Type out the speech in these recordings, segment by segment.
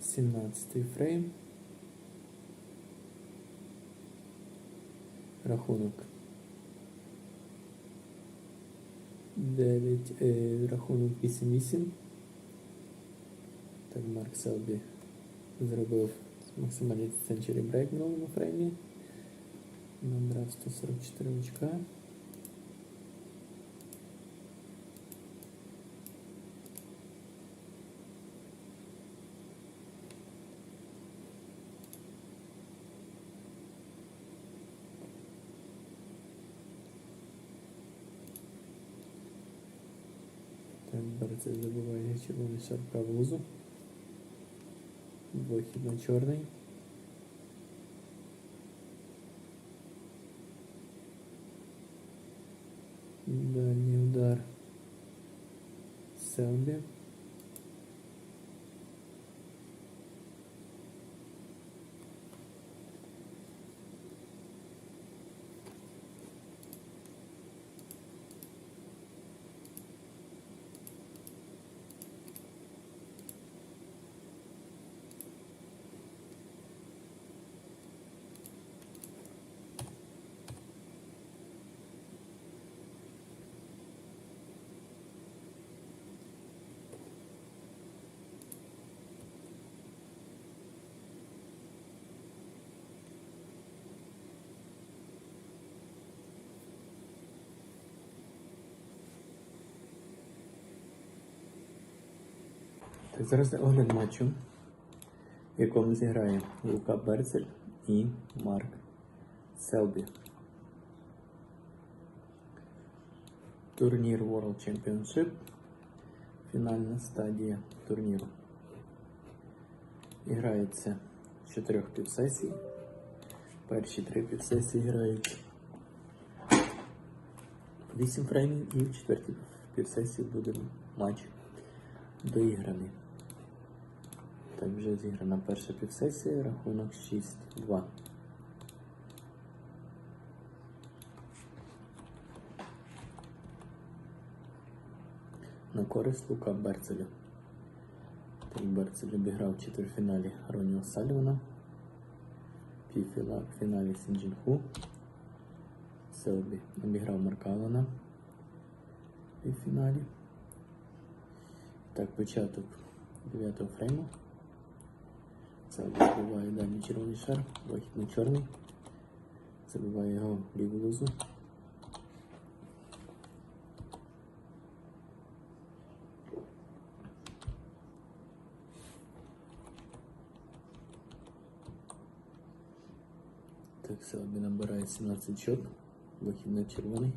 17-й фрейм. Рахунок 8-8. Так, Марк Селбі зробив максимальний ценчурі брейк в новому фреймі. Набрав 144 очка. Так, Барцель забиває червоний шар праву лузу. Вихід на чорний. Дальній удар Селбі. Так, зараз огляд матчу, в якому зіграє Лука Берцель і Марк Селбі. Турнір World Championship. Фінальна стадія турніру. Грається з 4 півсесій. Перші 3 півсесії грають 8 фреймів, і в 4-й півсесії буде матч доіграний. Так, вже зіграна перша півсесія, рахунок 6-2. На користь Лука Берцеля. Так, Берцель обіграв в четвертьфіналі Роніо Салівана, в півфіналі Сінджінху. Селбі обіграв Марка Аллена в півфіналі. Так, початок 9-го фрейму. Селбі забиває дальній червоний шар, вихід на чорний. Забиває його в ліву лузу. Так, Селбі набирає 17 очок, вихід на червоний.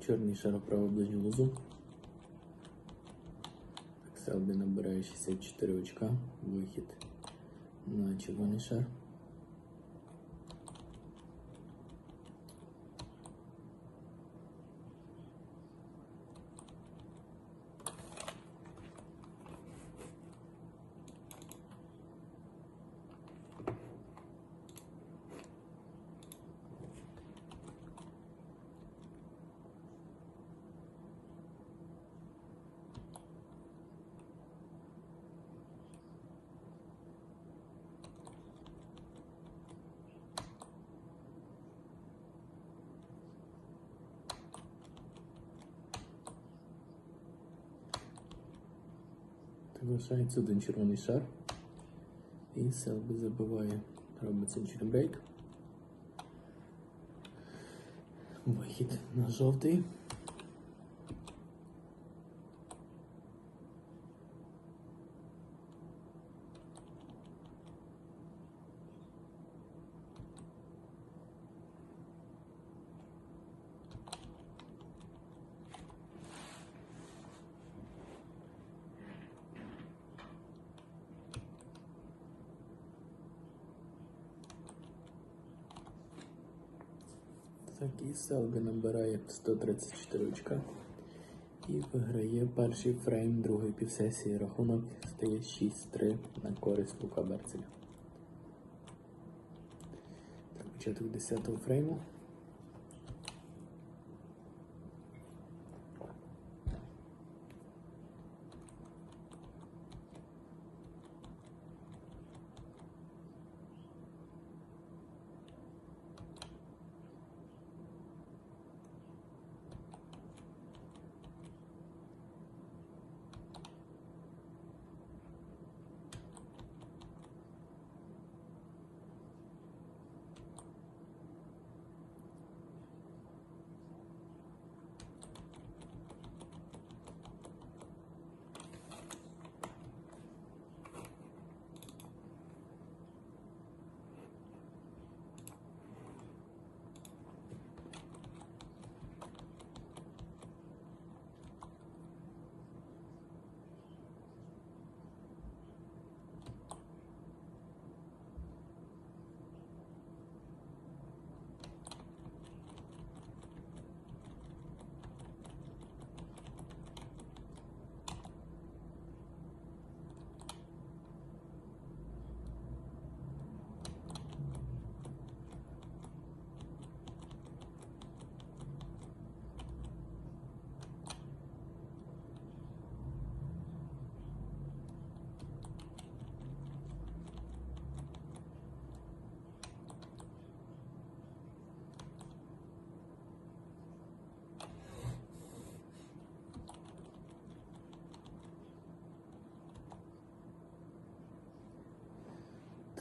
Чорний шар в праву ближню лузу. Селбі набирає 64 очка. Вихід на червоний шар. Залишається один червоний шар. І Селбі забиває, робить ценчурі брейк. Вихід на жовтий. Так, і Селбі набирає 134 очка і виграє перший фрейм другої півсесії. Рахунок стає 6-3 на користь Лука Берцеля. Так, початок 10-го фрейму.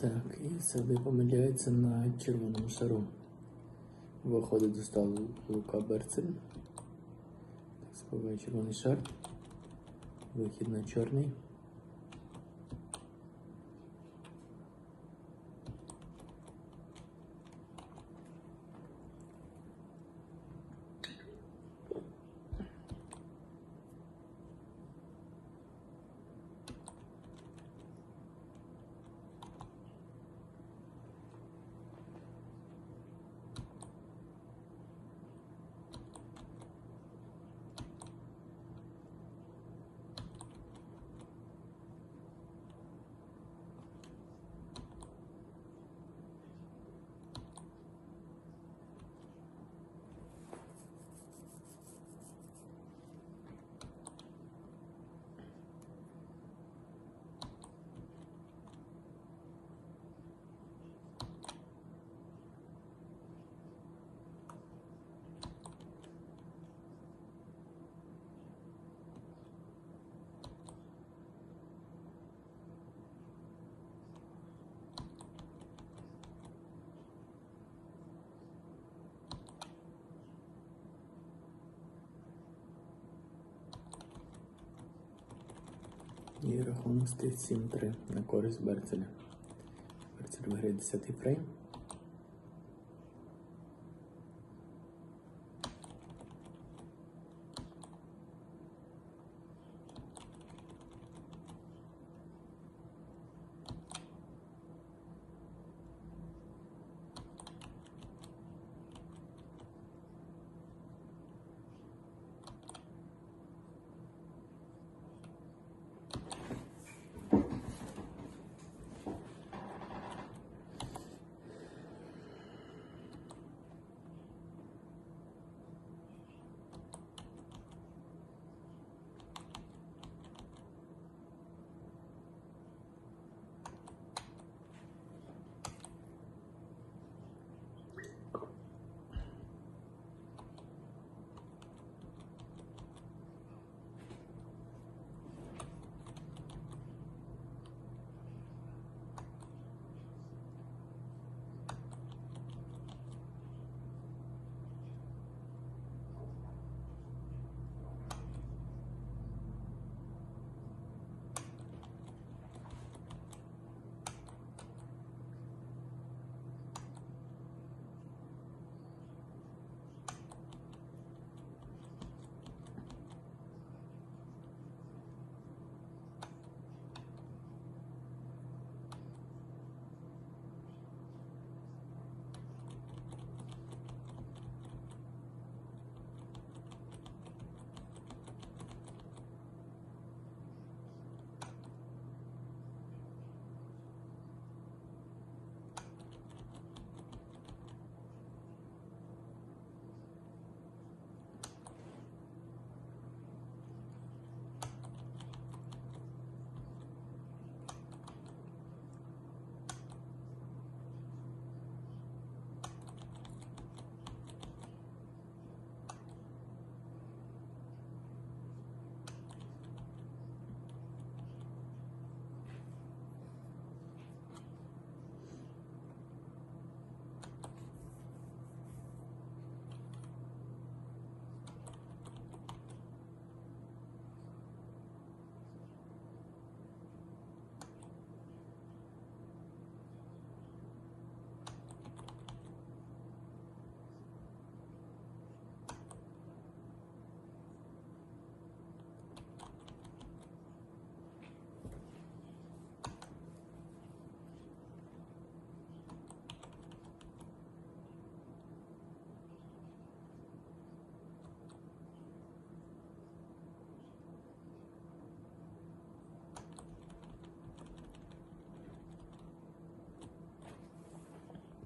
Так, і Селбі помиляється на червоному шару. Виходить до столу Лука Берцель. Так, сховає червоний шар. Вихід на чорний. І рахунок стоїть 7-3 на користь Берцеля. Берцель виграє 10-й фрейм.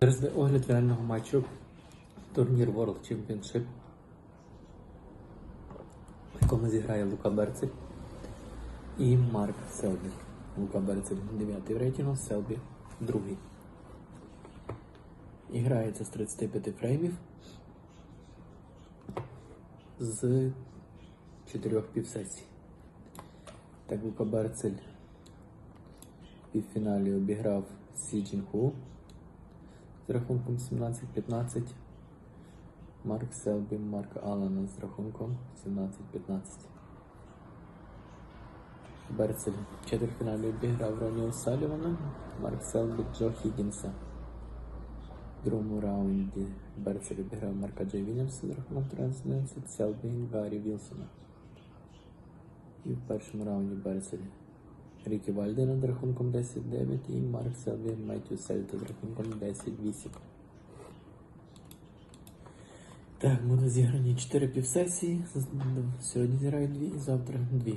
Зараз буде огляд фінального матчу турнір World Championship, в якому зіграє Лука Берцель і Марк Селбі. Лука Берцель 9-й в рейтингу, Селбі 2-й. І грається з 35 фреймів з 4 півсесій. Так, Лука Берцель в півфіналі обіграв Сі Джінху з рахунком 17-15. Марк Селбі Марка Аллена з рахунком 17-15. Берцель в четвертьфіналі обіграв Роні Салівана, Марк Селбі Джо Хіггінса. В другому раунді Берцель обіграв Марка Джей Вільямса з рахунком 13-11, Селбі Гаррі Вілсона. І в першому раунді Берцель Рікі Вальдена з рахунком 10-9 і Марк Селбі Меттю Сельта з рахунком 10-8. Так, будуть зіграні 4 півсесії. Сьогодні зіграють 2 і завтра 2.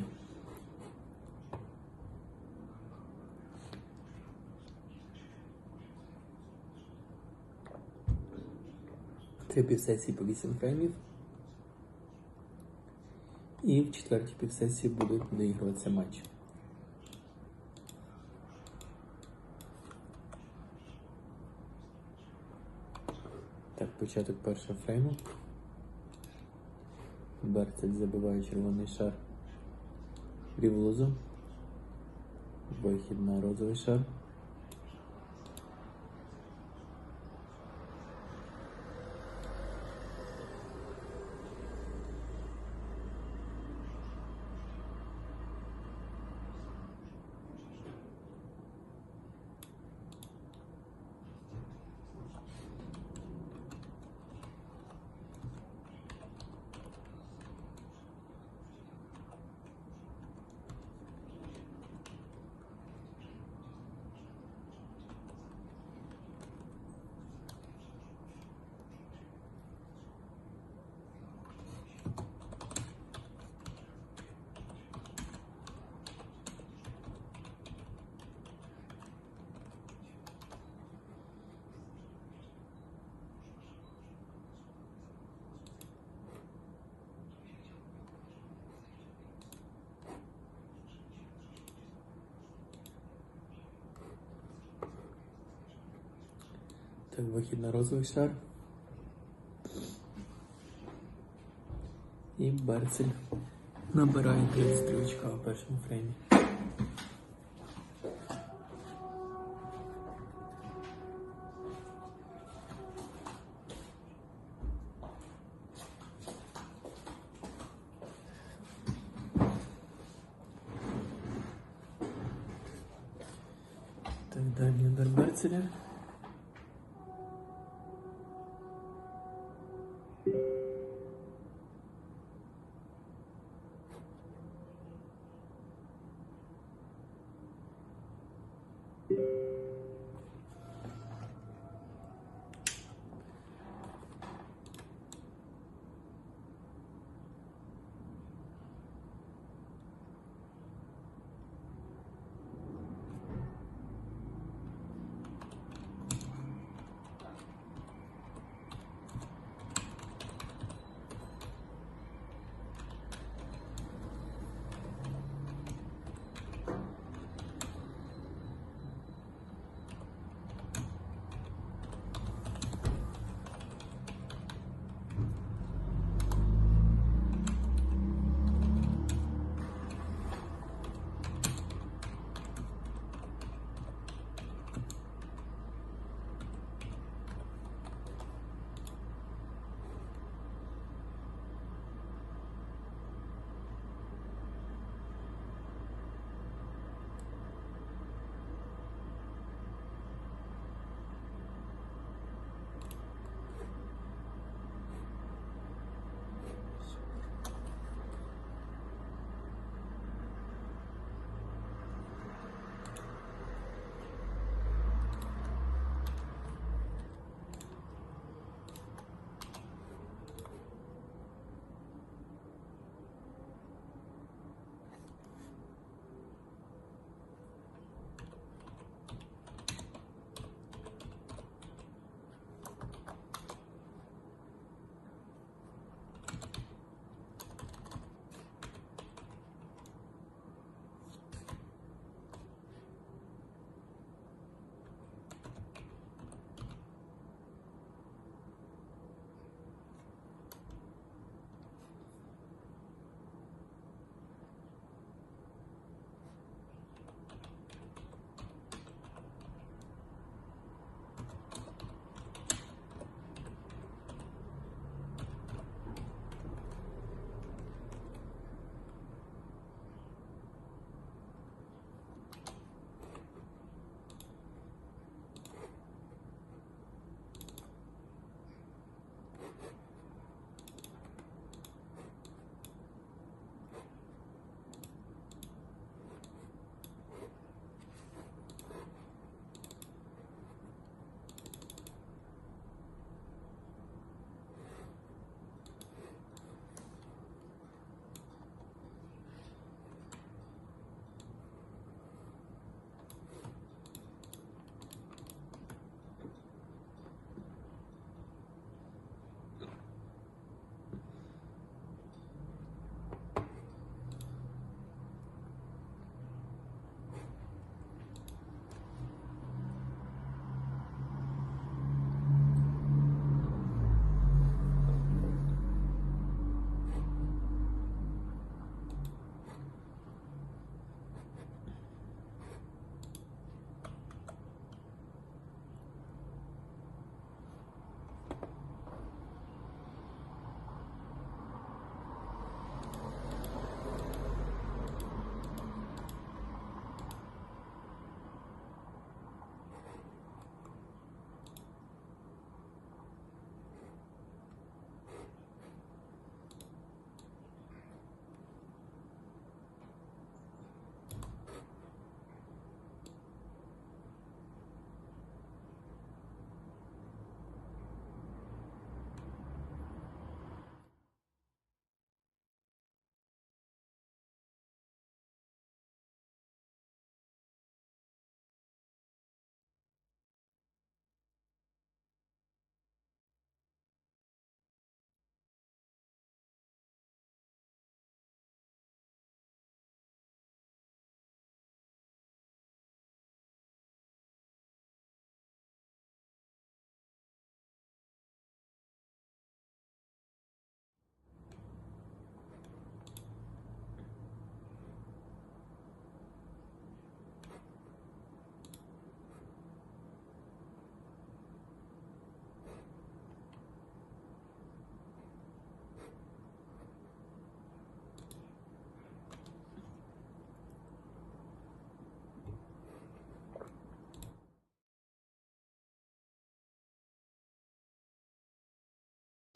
Три півсесії по 8 фреймів. І в четвертій півсесії будуть доігруватися матчі. Так, початок першого фрейму. Берцель забиває червоний шар рівлозом. Вихід на розовий шар. Так, вихід на розовий шар. І Берцель набирає 33 очка в першому фреймі. Так, далі удар Берцеля.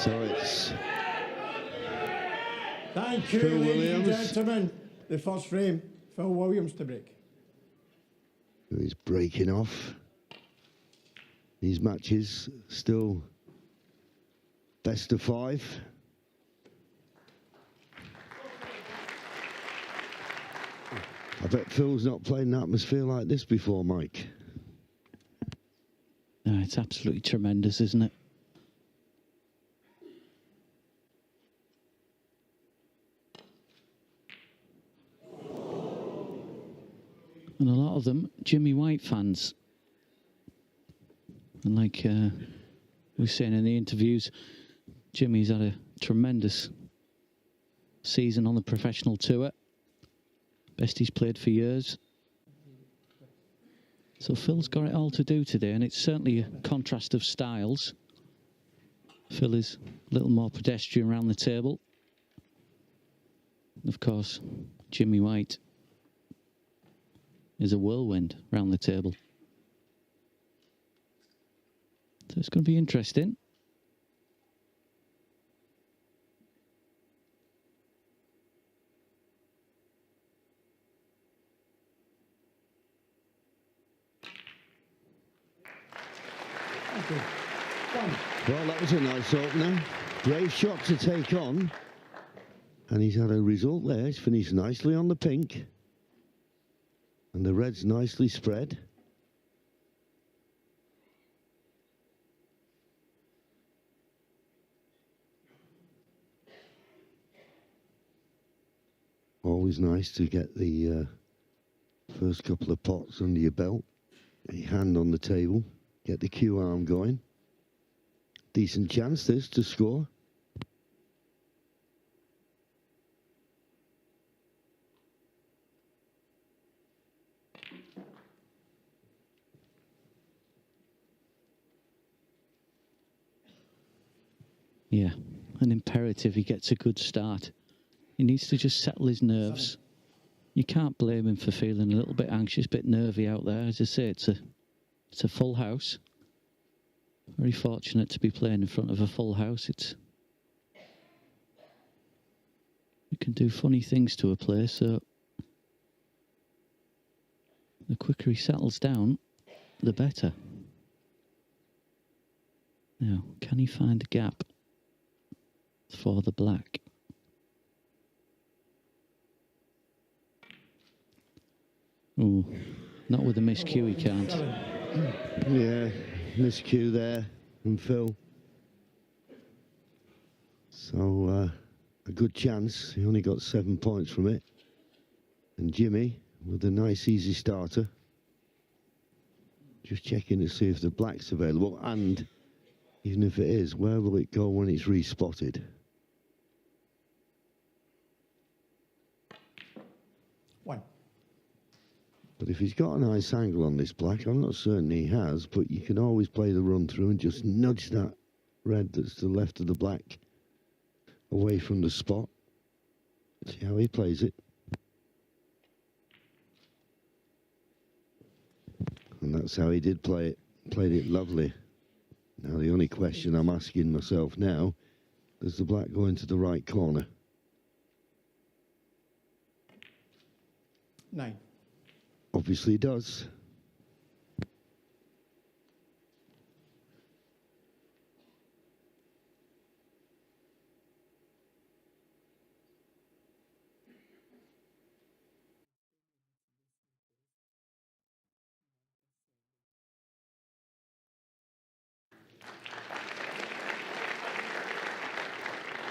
So it's Thank you, Phil ladies Williams. and gentlemen. The first frame, Phil Williams to break. He's breaking off. These matches still best of 5. I bet Phil's not played an atmosphere like this before, Mike. No, it's absolutely tremendous, isn't it? And a lot of them, Jimmy White fans. And like we were saying in the interviews, Jimmy's had a tremendous season on the professional tour. Best he's played for years. So Phil's got it all to do today, and it's certainly a contrast of styles. Phil is a little more pedestrian around the table. Of course, Jimmy White is a whirlwind round the table. So it's going to be interesting. Okay. One. Well, that was a nice opener. Brave shot to take on. And he's had a result there. He's finished nicely on the pink. And the red's nicely spread. Always nice to get the first couple of pots under your belt. Get your hand on the table. Get the cue arm going. Decent chance this to score. Yeah, an imperative he gets a good start. He needs to just settle his nerves. You can't blame him for feeling a little bit anxious, a bit nervy out there. As I say, it's a full house. Very fortunate to be playing in front of a full house. You can do funny things to a player, so the quicker he settles down, the better. Now, can he find a gap for the black? Oh, not with a miscue, he can't. Yeah, miscue there from Phil. So, a good chance. He only got 7 points from it. And Jimmy, with a nice easy starter. Just checking to see if the black's available. And even if it is, where will it go when it's respotted? One. But if he's got a nice angle on this black, I'm not certain he has, but you can always play the run through and just nudge that red that's to the left of the black away from the spot. See how he plays it. And that's how he did play it. Played it lovely. Now the only question I'm asking myself now, does the black go into the right corner? 9. Obviously he does.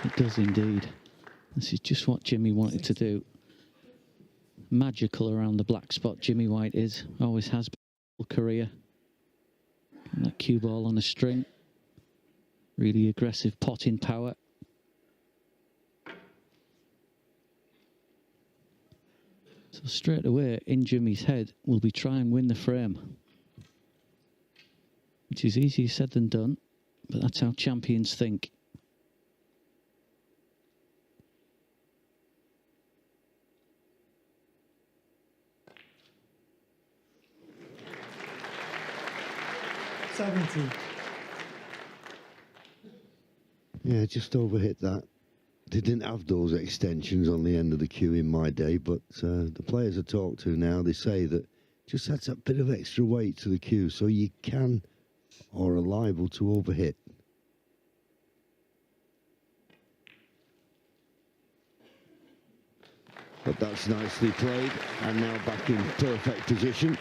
It does indeed. This is just what Jimmy wanted to do. Magical around the black spot, Jimmy White is. Always has been all career. And that cue ball on a string. Really aggressive potting power. So straight away, in Jimmy's head, will be try and win the frame. Which is easier said than done, but that's how champions think. Yeah, just overhit that. They didn't have those extensions on the end of the cue in my day, but the players I talk to now, they say that just adds a bit of extra weight to the cue, so you can or are liable to overhit. But that's nicely played, and now back in perfect position.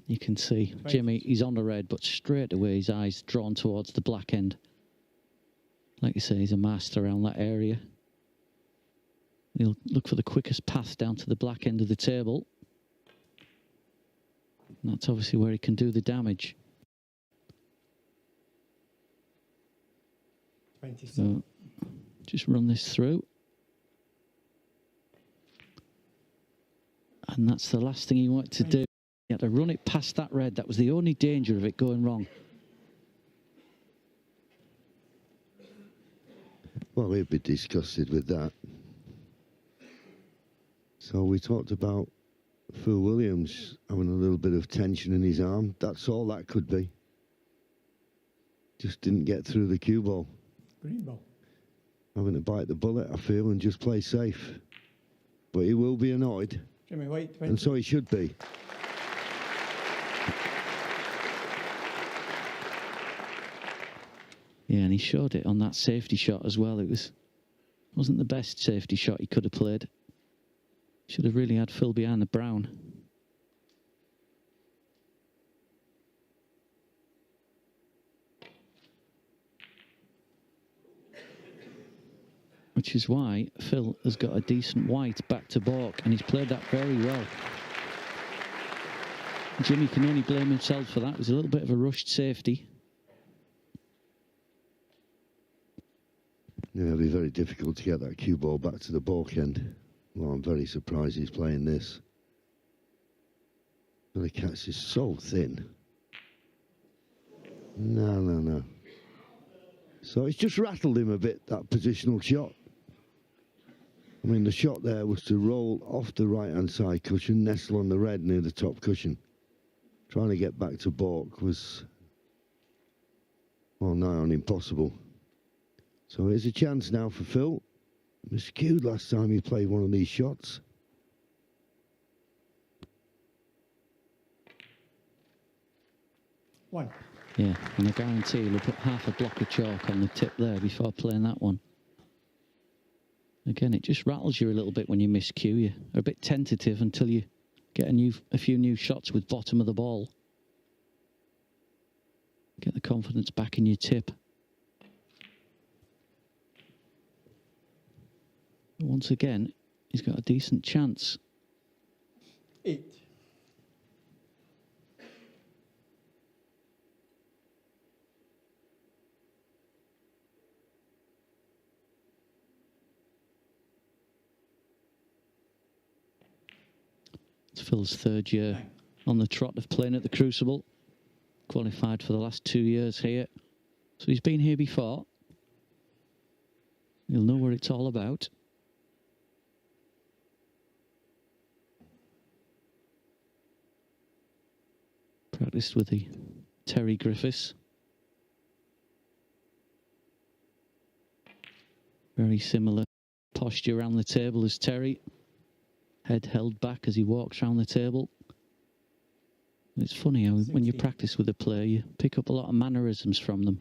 You can see Jimmy, he's on the red, but straight away his eyes drawn towards the black end. Like you say, he's a master around that area. He'll look for the quickest path down to the black end of the table. And that's obviously where he can do the damage. 27. So, just run this through. And that's the last thing he wanted to do. He had to run it past that red. That was the only danger of it going wrong. Well, he'd be disgusted with that. So we talked about Phil Williams having a little bit of tension in his arm. That's all that could be. Just didn't get through the cue ball. Green ball. Having to bite the bullet, I feel, and just play safe. But he will be annoyed. Jimmy White, 20. And so he should be. Yeah, and he showed it on that safety shot as well. It wasn't the best safety shot he could have played. Should have really had Phil behind the brown. Which is why Phil has got a decent white back to baulk, and he's played that very well. Jimmy can only blame himself for that. It was a little bit of a rushed safety. Yeah, it'll be very difficult to get that cue ball back to the baulk end. Well, I'm very surprised he's playing this. The catch is so thin. No. So it's just rattled him a bit, that positional shot. I mean, the shot there was to roll off the right-hand side cushion, nestle on the red near the top cushion. Trying to get back to baulk was, well, nigh on impossible. So here's a chance now for Phil. Miscued last time he played one of these shots. One. Yeah, and I guarantee he'll put half a block of chalk on the tip there before playing that one. Again, it just rattles you a little bit when you miscue. You're a bit tentative until you get a few new shots with bottom of the ball. Get the confidence back in your tip. Once again, he's got a decent chance. 8. It's Phil's third year on the trot of playing at the Crucible. Qualified for the last 2 years here. So he's been here before. He'll know what it's all about. Practiced with the Terry Griffiths. Very similar posture around the table as Terry. Head held back as he walks around the table. It's funny how when you practice with a player, you pick up a lot of mannerisms from them.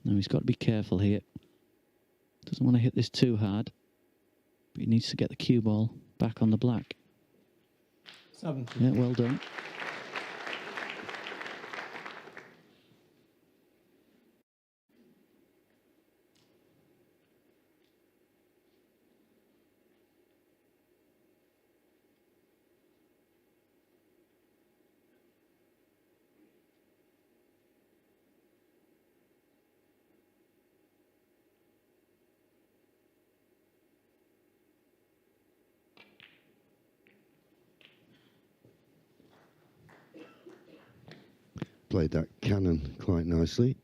Now he's got to be careful here. Doesn't want to hit this too hard. But he needs to get the cue ball back on the black. 17. Yeah, well done. Played that cannon quite nicely.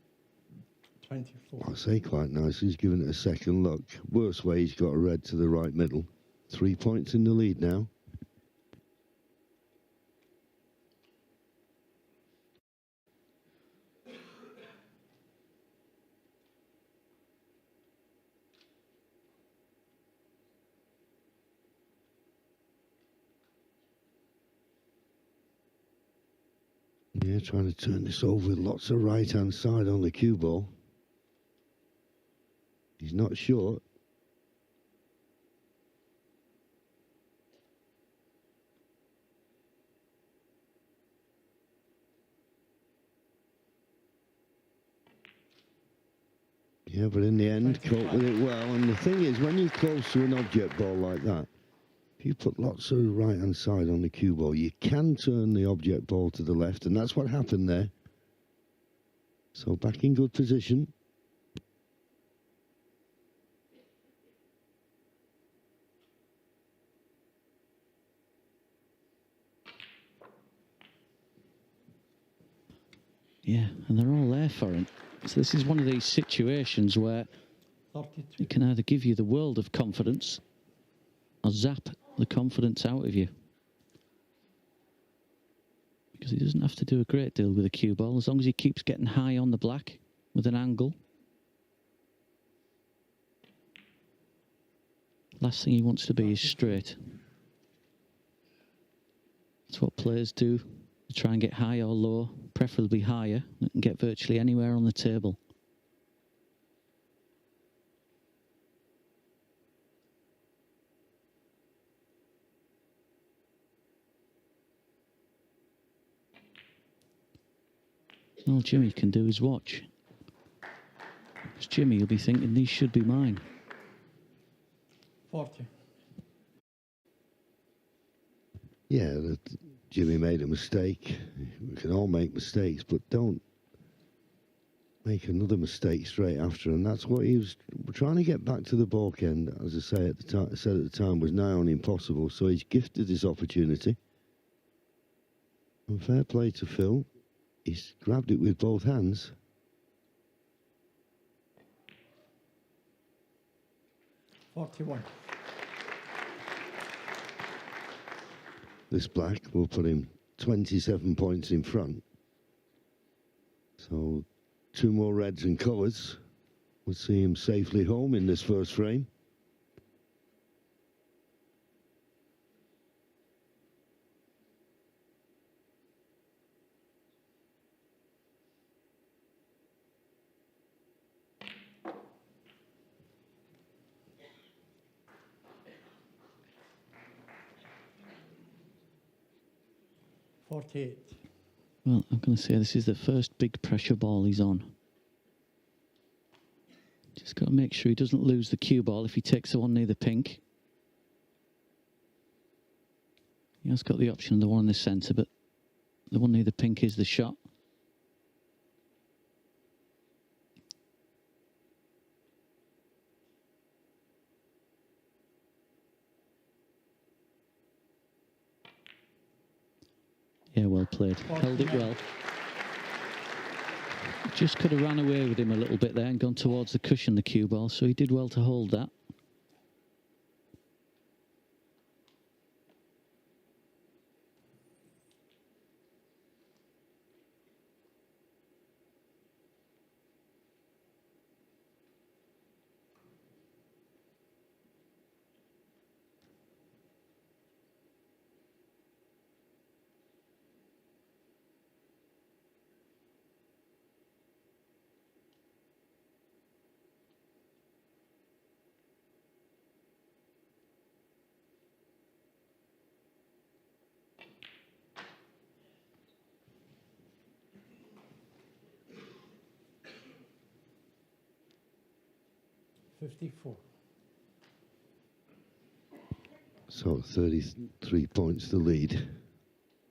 24. I say quite nice. He's given it a second look. Worst way, he's got a red to the right middle. 3 points in the lead now. Yeah, trying to turn this over with lots of right-hand side on the cue ball. He's not short. Yeah, but in the end, caught with it well. And the thing is, when you're close to an object ball like that, if you put lots of right-hand side on the cue ball, you can turn the object ball to the left, and that's what happened there. So back in good position. Yeah, and they're all there for him. So this is one of these situations where 32. it can either give you the world of confidence or zap the confidence out of you. Because he doesn't have to do a great deal with the cue ball as long as he keeps getting high on the black with an angle. Last thing he wants to be is straight. That's what players do. They try and get high or low, preferably higher, and get virtually anywhere on the table. All Jimmy can do is watch. Because Jimmy will be thinking, these should be mine. 40. Yeah, Jimmy made a mistake. We can all make mistakes, but don't make another mistake straight after. And that's what he was trying to get back to the baulk end, as I say at the time, said at the time, was nigh on impossible. So he's gifted his opportunity. And fair play to Phil. He's grabbed it with both hands. $41. This black will put him 27 points in front. So 2 more reds and colours will see him safely home in this first frame. $48. Well, I'm going to say this is the first big pressure ball he's on. Just got to make sure he doesn't lose the cue ball if he takes the one near the pink. He has got the option of the one in the centre, but the one near the pink is the shot. Yeah, well played. Held it well. Just could have ran away with him a little bit there and gone towards the cushion, the cue ball, so he did well to hold that. $54. So 33 points to lead.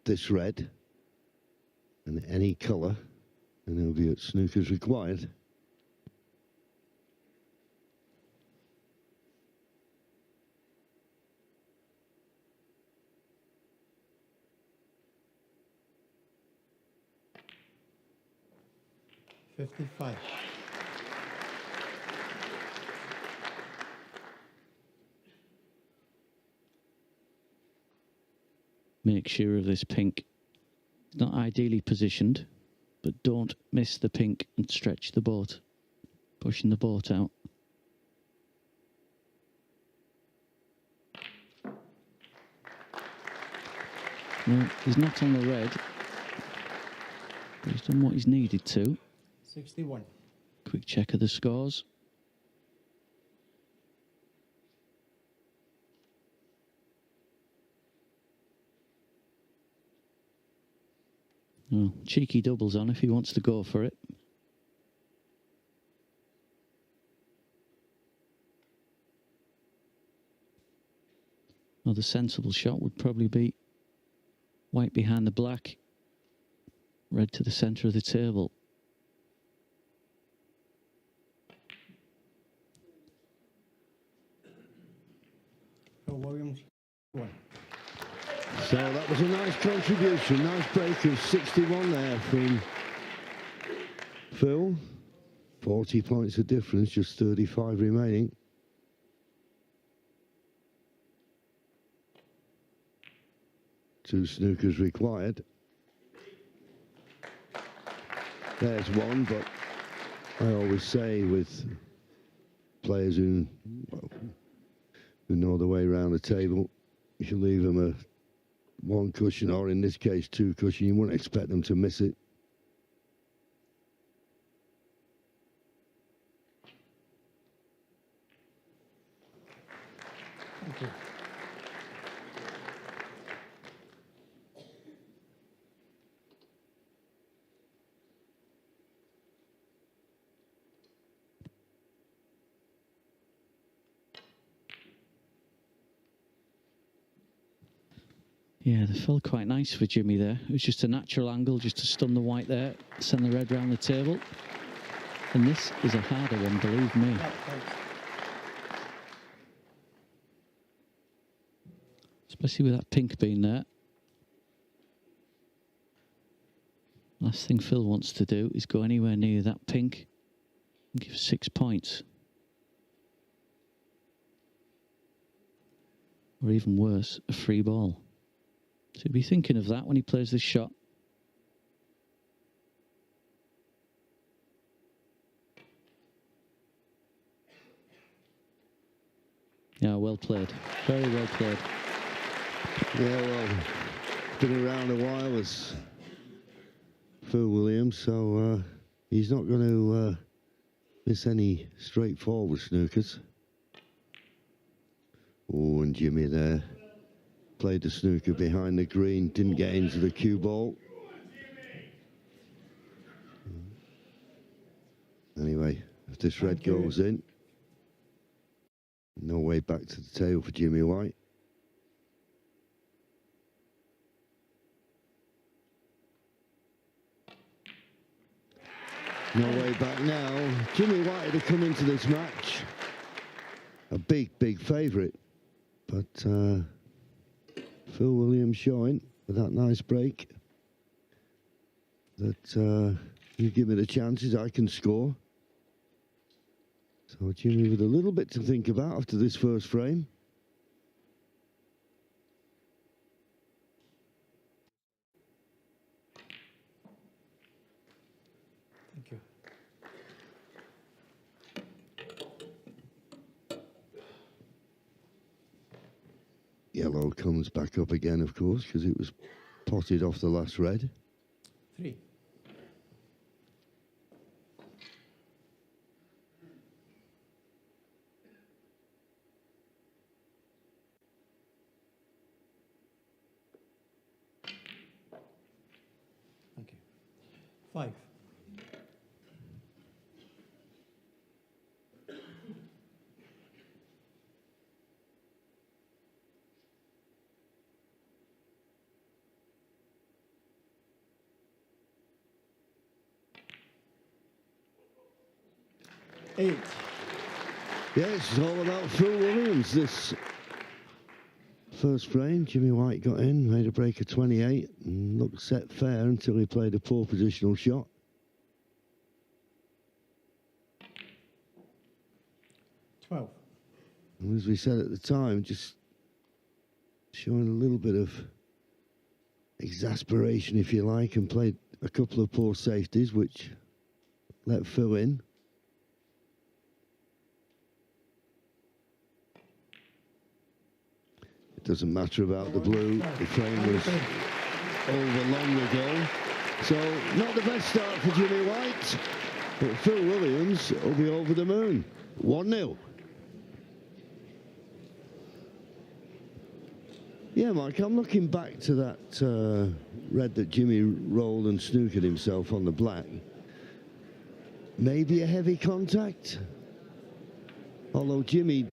This red and any colour, and he'll be at snooker's required. $55. make sure of this pink. It's not ideally positioned, but don't miss the pink and stretch the boat, pushing the boat out. No, he's not on the red, but he's done what he's needed to. 61. Quick check of the scores. Oh, cheeky doubles on if he wants to go for it. Well, the sensible shot would probably be white behind the black, red to the centre of the table. Phil Williams, 1. So that was a nice contribution, nice break of 61 there from Phil. 40 points of difference, just 35 remaining. Two snookers required. There's one, but I always say with players who know the way around the table, you should leave them a one cushion, or in this case, two cushion. You wouldn't expect them to miss it. Thank you. Yeah, they fell quite nice for Jimmy there. It was just a natural angle just to stun the white there, send the red round the table. And this is a harder one, believe me. Yeah, thanks. Especially with that pink being there. Last thing Phil wants to do is go anywhere near that pink and give 6 points. Or even worse, a free ball. So he'll be thinking of that when he plays this shot. Yeah, well played. Very well played. Yeah, well, been around a while as Phil Williams, so he's not going to miss any straightforward snookers. Oh, and Jimmy there played the snooker behind the green, didn't get into the cue ball. Anyway, if this red goes in, no way back to the table for Jimmy White. No way back now. Jimmy White had come into this match a big, big favourite, but Phil Williams showing with that nice break that you give me the chances, I can score. So Jimmy with a little bit to think about after this first frame. Thank you. Yellow comes back up again, of course, because it was potted off the last red. 3. Thank you. 5. Eight. Yeah, it's all about Phil Williams. This first frame, Jimmy White got in, made a break of 28, and looked set fair until he played a poor positional shot. 12. And as we said at the time, just showing a little bit of exasperation, if you like, and played a couple of poor safeties, which let Phil in. It doesn't matter about the blue. The frame was over long ago. So, not the best start for Jimmy White, but Phil Williams will be over the moon. 1-0. Yeah, Mike, I'm looking back to that red that Jimmy rolled and snookered himself on the black. Maybe a heavy contact? Although Jimmy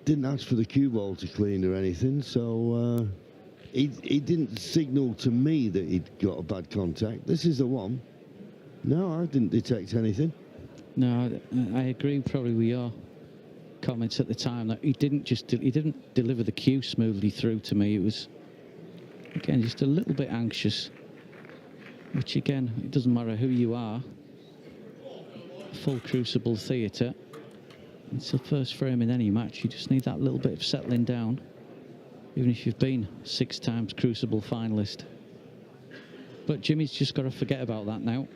didn't ask for the cue ball to clean or anything, so he didn't signal to me that he'd got a bad contact. This is the one. No, I didn't detect anything. No, I agree probably with your comments at the time that he didn't deliver the cue smoothly through to me. It was, again, just a little bit anxious, which again, it doesn't matter who you are. Full Crucible theatre. It's the first frame in any match. You just need that little bit of settling down, even if you've been 6 times Crucible finalist. But Jimmy's just got to forget about that now.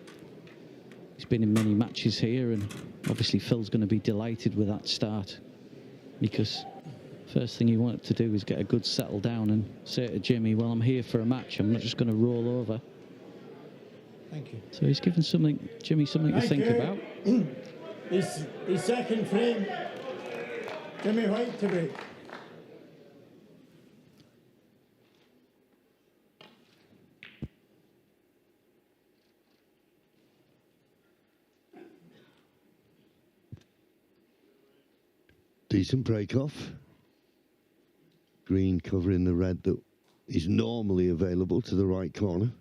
He's been in many matches here, and obviously Phil's going to be delighted with that start, because first thing you want to do is get a good settle down and say to Jimmy, well, I'm here for a match. I'm not just going to roll over. Thank you. So he's given Jimmy something to think about. His second frame, Jimmy White to break. Decent break off. Green covering the red that is normally available to the right corner.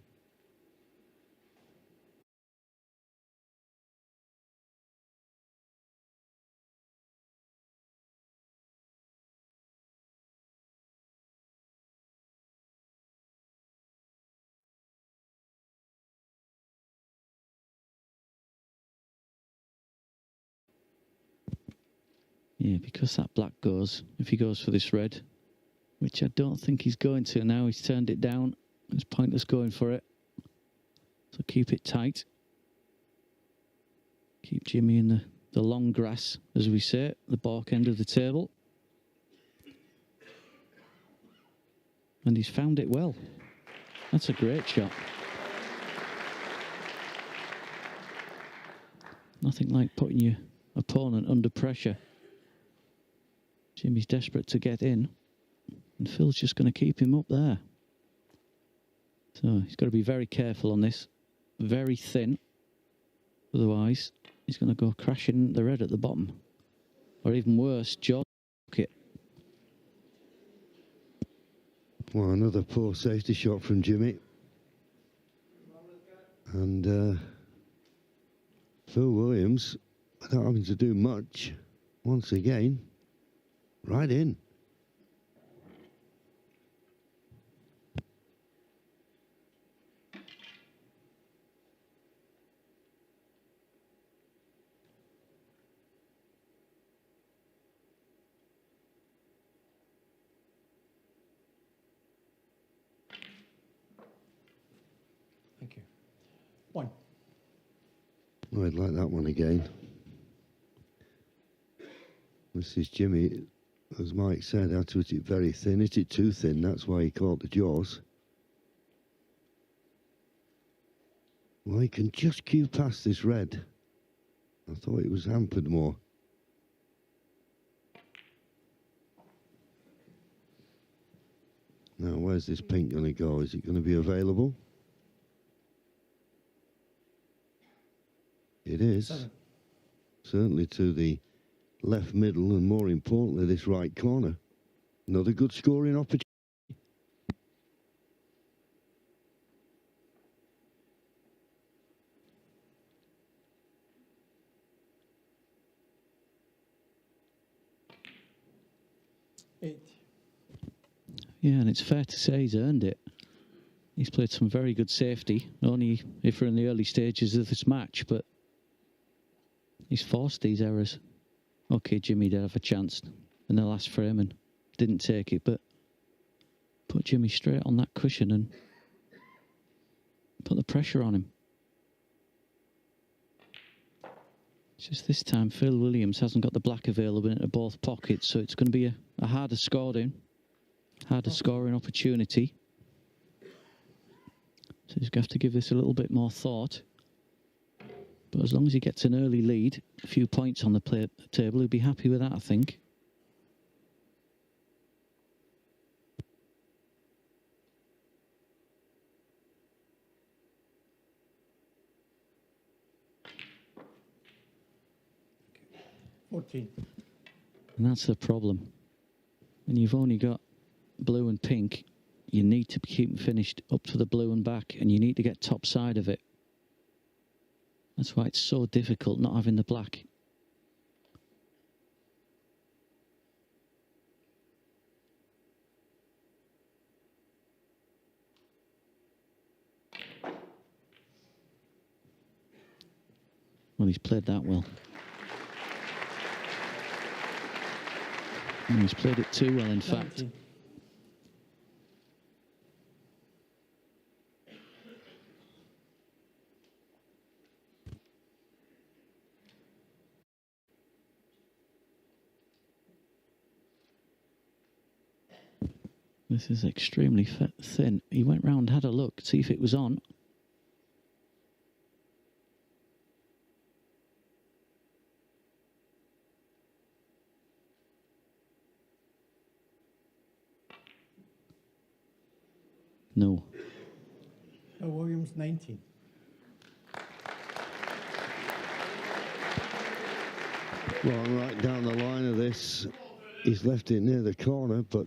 Yeah, because that black goes, if he goes for this red, which I don't think he's going to now, he's turned it down. It's pointless going for it. So keep it tight. Keep Jimmy in the long grass, as we say, the bark end of the table. And he's found it well. That's a great shot. Nothing like putting your opponent under pressure. Jimmy's desperate to get in, and Phil's just going to keep him up there. So he's got to be very careful on this. Very thin. Otherwise, he's going to go crashing the red at the bottom. Or even worse, jaw it. Well, another poor safety shot from Jimmy. And Phil Williams, without having to do much, once again, right in. Thank you. 1. I'd like that one again. This is Jimmy, as Mike said, had to hit it very thin. Hit it too thin, that's why he caught the jaws. Well, he can just cue past this red. I thought it was hampered more. Now, where's this pink going to go? Is it going to be available? It is. 7. Certainly to the left middle, and more importantly, this right corner. Another good scoring opportunity. Yeah, and it's fair to say he's earned it. He's played some very good safety, only if we're in the early stages of this match, but he's forced these errors. Okay, Jimmy did have a chance in the last frame and didn't take it, but put Jimmy straight on that cushion and Put the pressure on him. It's just this time Phil Williams hasn't got the black available into both pockets, so it's going to be a harder scoring opportunity. So he's going to have to give this a little bit more thought. But as long as he gets an early lead, a few points on the table, he'll be happy with that, I think. $14. And that's the problem. When you've only got blue and pink, you need to keep them finished up to the blue and back, and you need to get top side of it. That's why it's so difficult not having the black. Well, he's played that well. And he's played it too well, in fact. This is extremely thin. He went round, had a look, see if it was on. No. Williams, 19. Well, right down the line of this, he's left it near the corner, but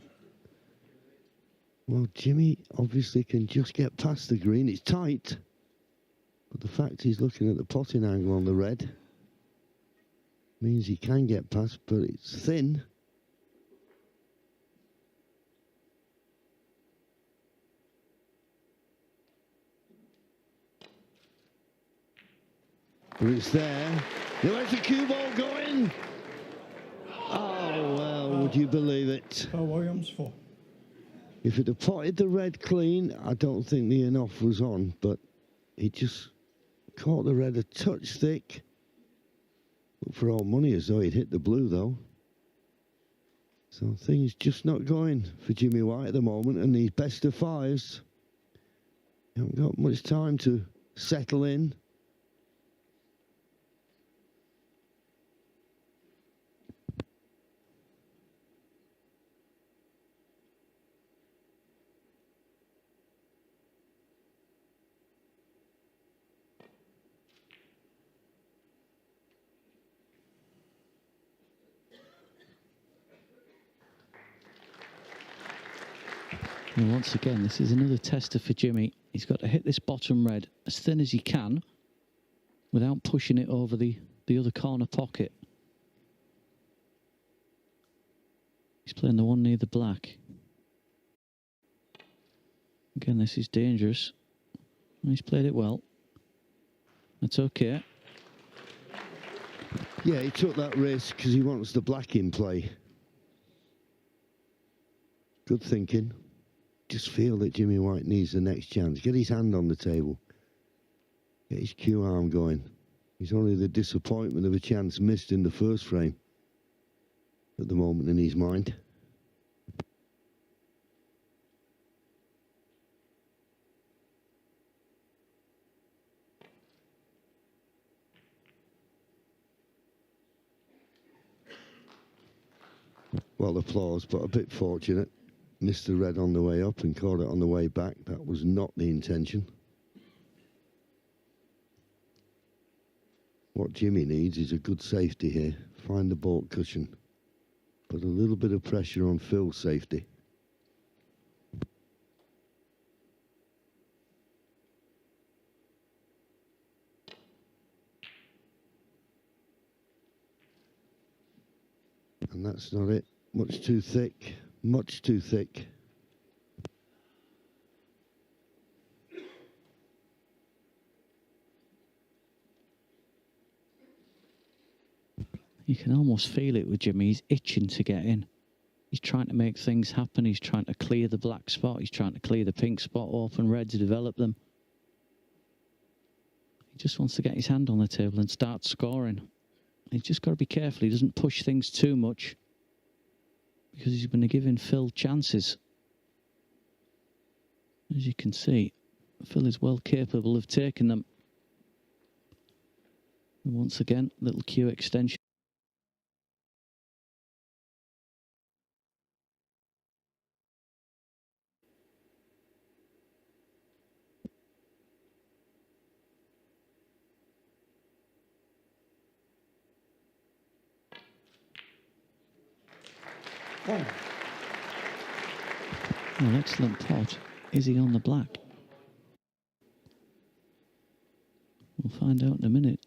well, Jimmy obviously can just get past the green. It's tight, but the fact he's looking at the potting angle on the red means he can get past, but it's thin. But it's there. He lets the cue ball go in. Oh, well, would you believe it? Williams, 4. If it had potted the red clean, I don't think the in-off was on, but he just caught the red a touch thick. Looked for all money as though he'd hit the blue, though. So things just not going for Jimmy White at the moment, and he's best of fives. He haven't got much time to settle in. And once again, this is another tester for Jimmy. He's got to hit this bottom red as thin as he can without pushing it over the other corner pocket. He's playing the one near the black. Again, this is dangerous. He's played it well. That's okay. Yeah, he took that risk because he wants the black in play. Good thinking. Just feel that Jimmy White needs the next chance. Get his hand on the table. Get his cue arm going. He's only the disappointment of a chance missed in the first frame at the moment in his mind. Well, applause, but a bit fortunate. Missed the red on the way up and caught it on the way back. That was not the intention. What Jimmy needs is a good safety here. Find the baulk cushion. Put a little bit of pressure on Phil's safety. And that's not it. Much too thick. Much too thick. You can almost feel it with Jimmy. He's itching to get in. He's trying to make things happen. He's trying to clear the black spot. He's trying to clear the pink spot, open red to develop them. He just wants to get his hand on the table and start scoring. He's just got to be careful he doesn't push things too much, because he's going to give in Phil chances. As you can see, Phil is well capable of taking them. And once again, little cue extension. One. Well, excellent pot. Is he on the black? We'll find out in a minute.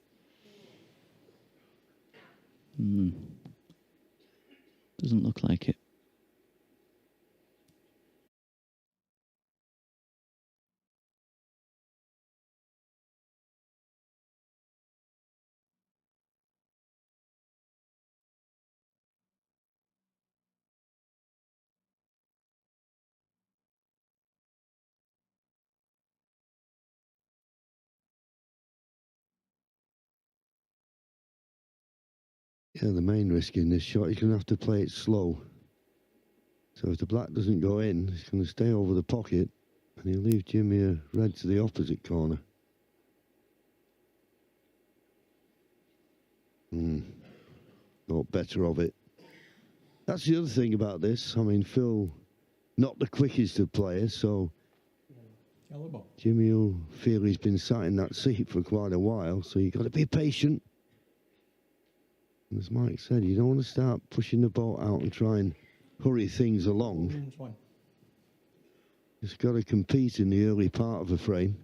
Doesn't look like it. Yeah, the main risk in this shot, he's going to have to play it slow. So if the black doesn't go in, he's going to stay over the pocket, and he'll leave Jimmy a red to the opposite corner. Thought better of it. That's the other thing about this. I mean, Phil, not the quickest of players, so Jimmy will feel he's been sat in that seat for quite a while, so you've got to be patient. And as Mike said, you don't want to start pushing the boat out and try and hurry things along. It's got to compete in the early part of a frame.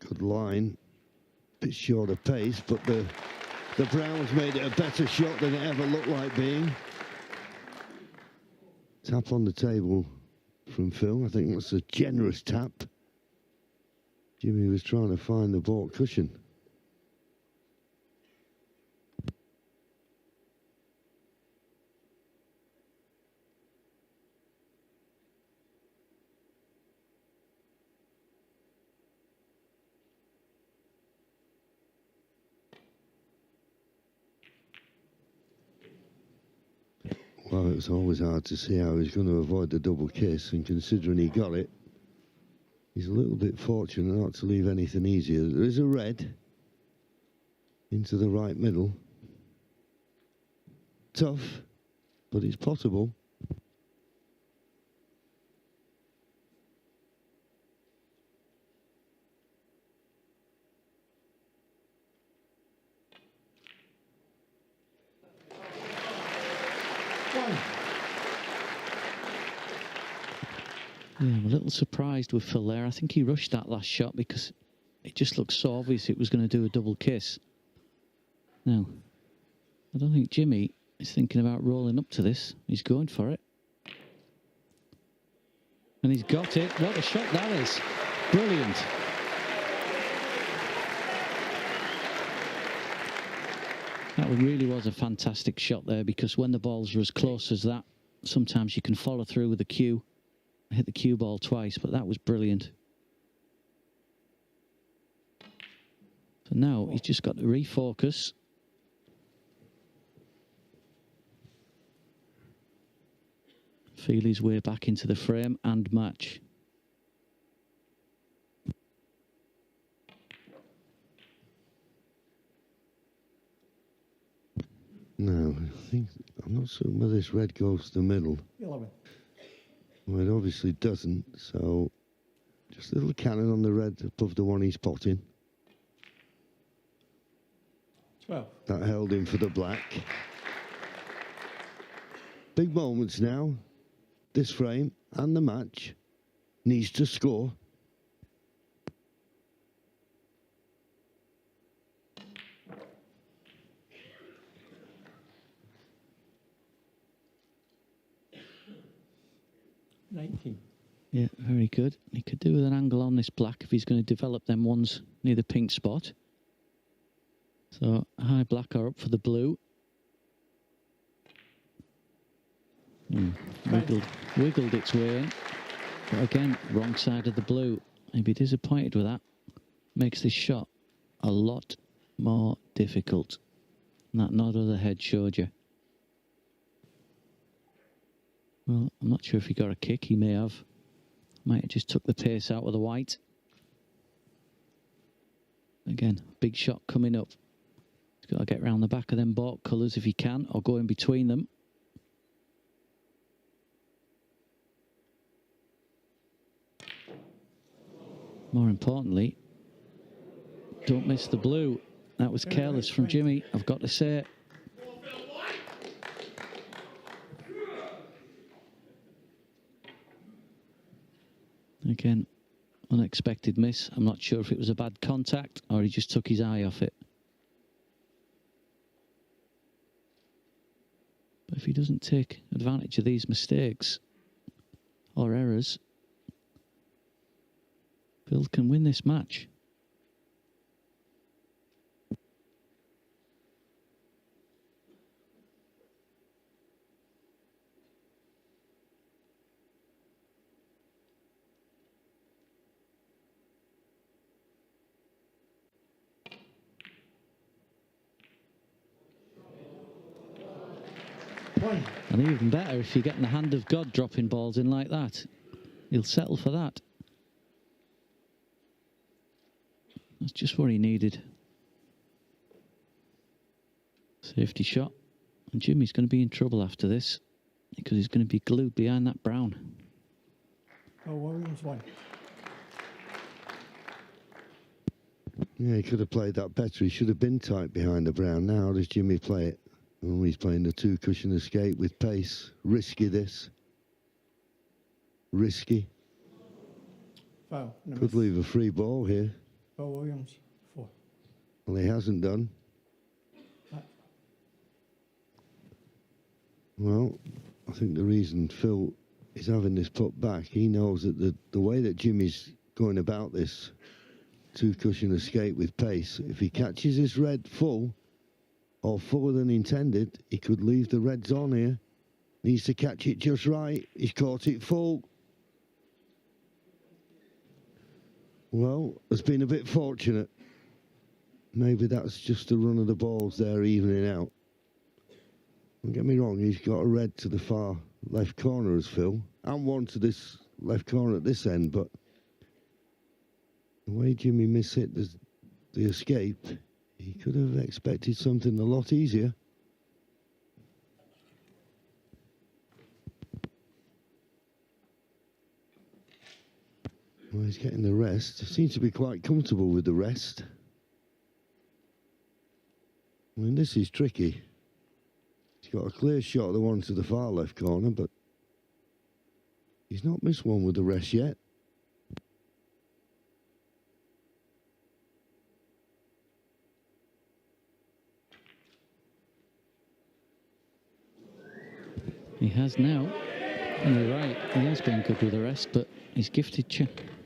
Good line, bit short of pace, but the Browns made it a better shot than it ever looked like being. Tap on the table from Phil. I think that's a generous tap. Jimmy was trying to find the baulk cushion. Well, it was always hard to see how he's going to avoid the double kiss, and considering he got it, he's a little bit fortunate not to leave anything easier. There is a red into the right middle. Tough, but it's possible. Yeah, I'm a little surprised with Phil there. I think he rushed that last shot because it just looked so obvious it was going to do a double kiss. Now, I don't think Jimmy is thinking about rolling up to this. He's going for it. And he's got it. What a shot that is. Brilliant. That really was a fantastic shot there, because when the balls are as close as that, sometimes you can follow through with a cue. Hit the cue ball twice, but that was brilliant. So now he's just got to refocus. Feel his way back into the frame and match. No, I think, I'm not certain whether this red goes to the middle. 11. Well, it obviously doesn't, so just a little cannon on the red above the one he's potting. 12. That held him for the black. Big moments now. This frame and the match needs to score. 19. Yeah, very good. He could do with an angle on this black if he's going to develop them ones near the pink spot. So high black are up for the blue. Wiggled its way in. But again, wrong side of the blue. I'd be disappointed with that. Makes this shot a lot more difficult. And that nod of the head showed you. Well, I'm not sure if he got a kick. He may have. Might have just took the pace out of the white. Again, big shot coming up. He's got to get round the back of them baulk colours if he can, or go in between them. More importantly, don't miss the blue. That was careless from Jimmy, I've got to say. Again, unexpected miss. I'm not sure if it was a bad contact or he just took his eye off it. But if he doesn't take advantage of these mistakes or errors, Phil can win this match. And even better if you get in the hand of God dropping balls in like that. He'll settle for that. That's just what he needed. Safety shot. And Jimmy's going to be in trouble after this because he's going to be glued behind that brown. Oh, Williams won. Yeah, he could have played that better. He should have been tight behind the brown. Now, how does Jimmy play it? Oh, he's playing the two-cushion escape with pace. Risky, this. Risky. Foul. Could leave a free ball here. Oh, Williams, 4. Well, he hasn't done. Well, I think the reason Phil is having this put back, he knows that the way that Jimmy's going about this two-cushion escape with pace, if he catches this red full, or fuller than intended, he could leave the reds on here. Needs to catch it just right. He's caught it full. Well, has been a bit fortunate. Maybe that's just the run of the balls there evening out. Don't get me wrong, he's got a red to the far left corner as Phil, and one to this left corner at this end, but the way Jimmy mishit the escape, he could have expected something a lot easier. Well, he's getting the rest. Seems to be quite comfortable with the rest. I mean, this is tricky. He's got a clear shot of the one to the far left corner, but he's not missed one with the rest yet. He has now. And you're right, he has been good with the rest, but he's gifted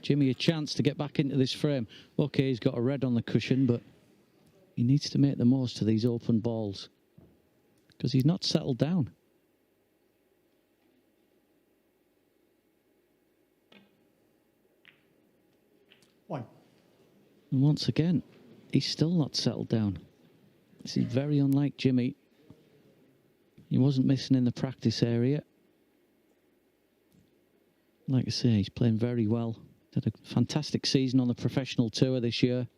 Jimmy a chance to get back into this frame. Okay, he's got a red on the cushion, but he needs to make the most of these open balls because he's not settled down. One. And once again, he's still not settled down. This is very unlike Jimmy. He wasn't missing in the practice area. Like I say, he's playing very well. He's had a fantastic season on the professional tour this year.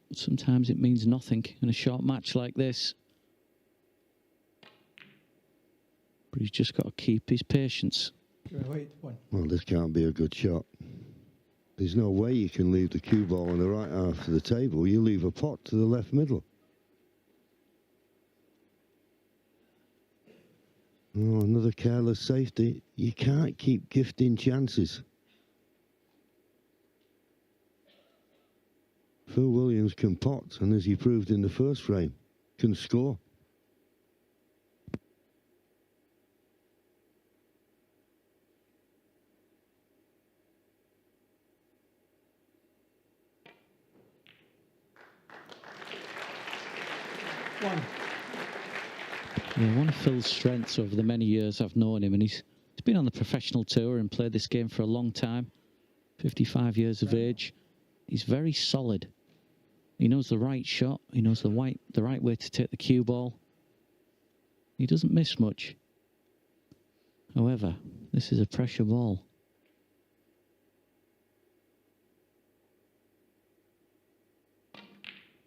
But sometimes it means nothing in a short match like this. But he's just got to keep his patience. Well, this can't be a good shot. There's no way you can leave the cue ball on the right half of the table. You leave a pot to the left middle. Oh, another careless safety. You can't keep gifting chances. Phil Williams can pot, and as he proved in the first frame, can score. 1. Yeah, one of Phil's strengths over the many years I've known him, and he's been on the professional tour and played this game for a long time, 55 years of age. He's very solid. He knows the right shot. He knows the right way to take the cue ball. He doesn't miss much. However, this is a pressure ball.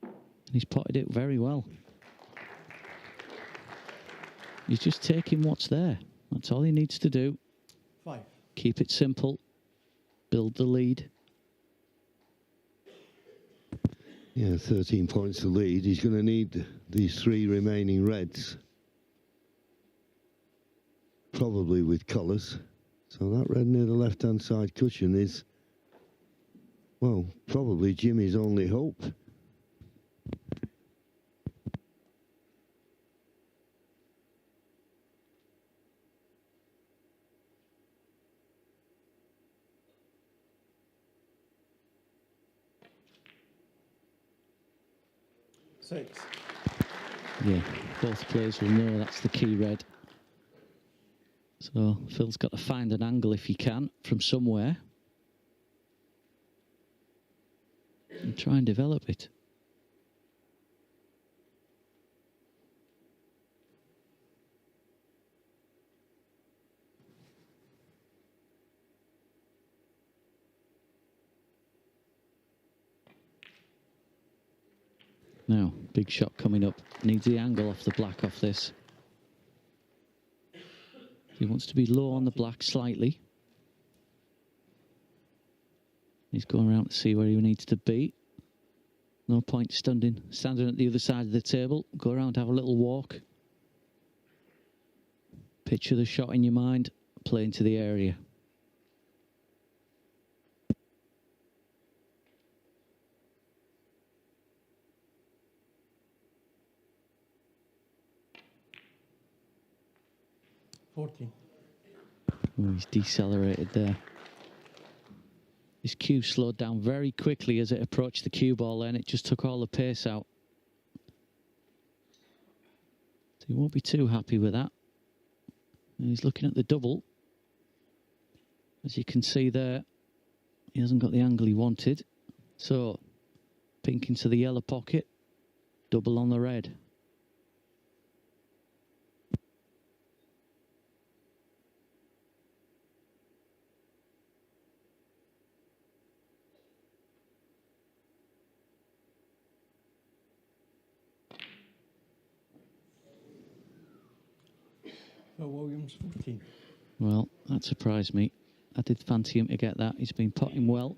And he's potted it very well. He's just taking what's there. That's all he needs to do. 5. Keep it simple. Build the lead. Yeah, 13 points to lead. He's going to need these 3 remaining reds. Probably with colours. So that red near the left-hand side cushion is, well, probably Jimmy's only hope. Six. Yeah, both players will know that's the key red. So Phil's got to find an angle if he can from somewhere and try and develop it. Now, big shot coming up. Needs the angle off the black off this. He wants to be low on the black slightly. He's going around to see where he needs to be. No point standing at the other side of the table. Go around, have a little walk. Picture the shot in your mind. Play into the area. Oh, he's decelerated there. His cue slowed down very quickly as it approached the cue ball, and it just took all the pace out. So he won't be too happy with that. And he's looking at the double. As you can see there, he hasn't got the angle he wanted. So, pink into the yellow pocket, double on the red. Williams, 14. Well, that surprised me. I did fancy him to get that. He's been potting well.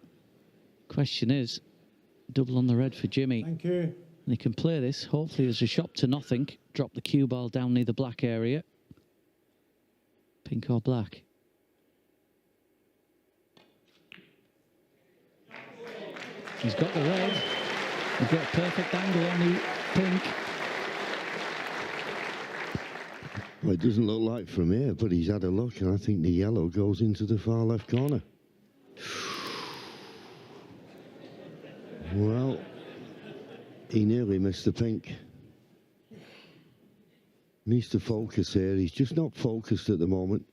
Question is, double on the red for Jimmy. Thank you. And he can play this. Hopefully there's a shot to nothing. Drop the cue ball down near the black area. Pink or black. He's got the red. He's got a perfect angle on the pink. Well, it doesn't look like from here, but he's had a look, and I think the yellow goes into the far left corner. Well, he nearly missed the pink. Needs to focus here. He's just not focused at the moment.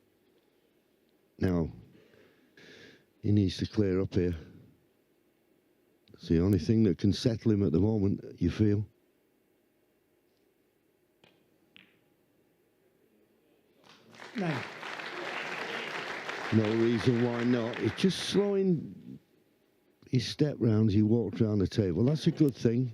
Now, he needs to clear up here. It's the only thing that can settle him at the moment, you feel. Nine. No reason why not. It's just slowing his step round as he walked around the table. That's a good thing.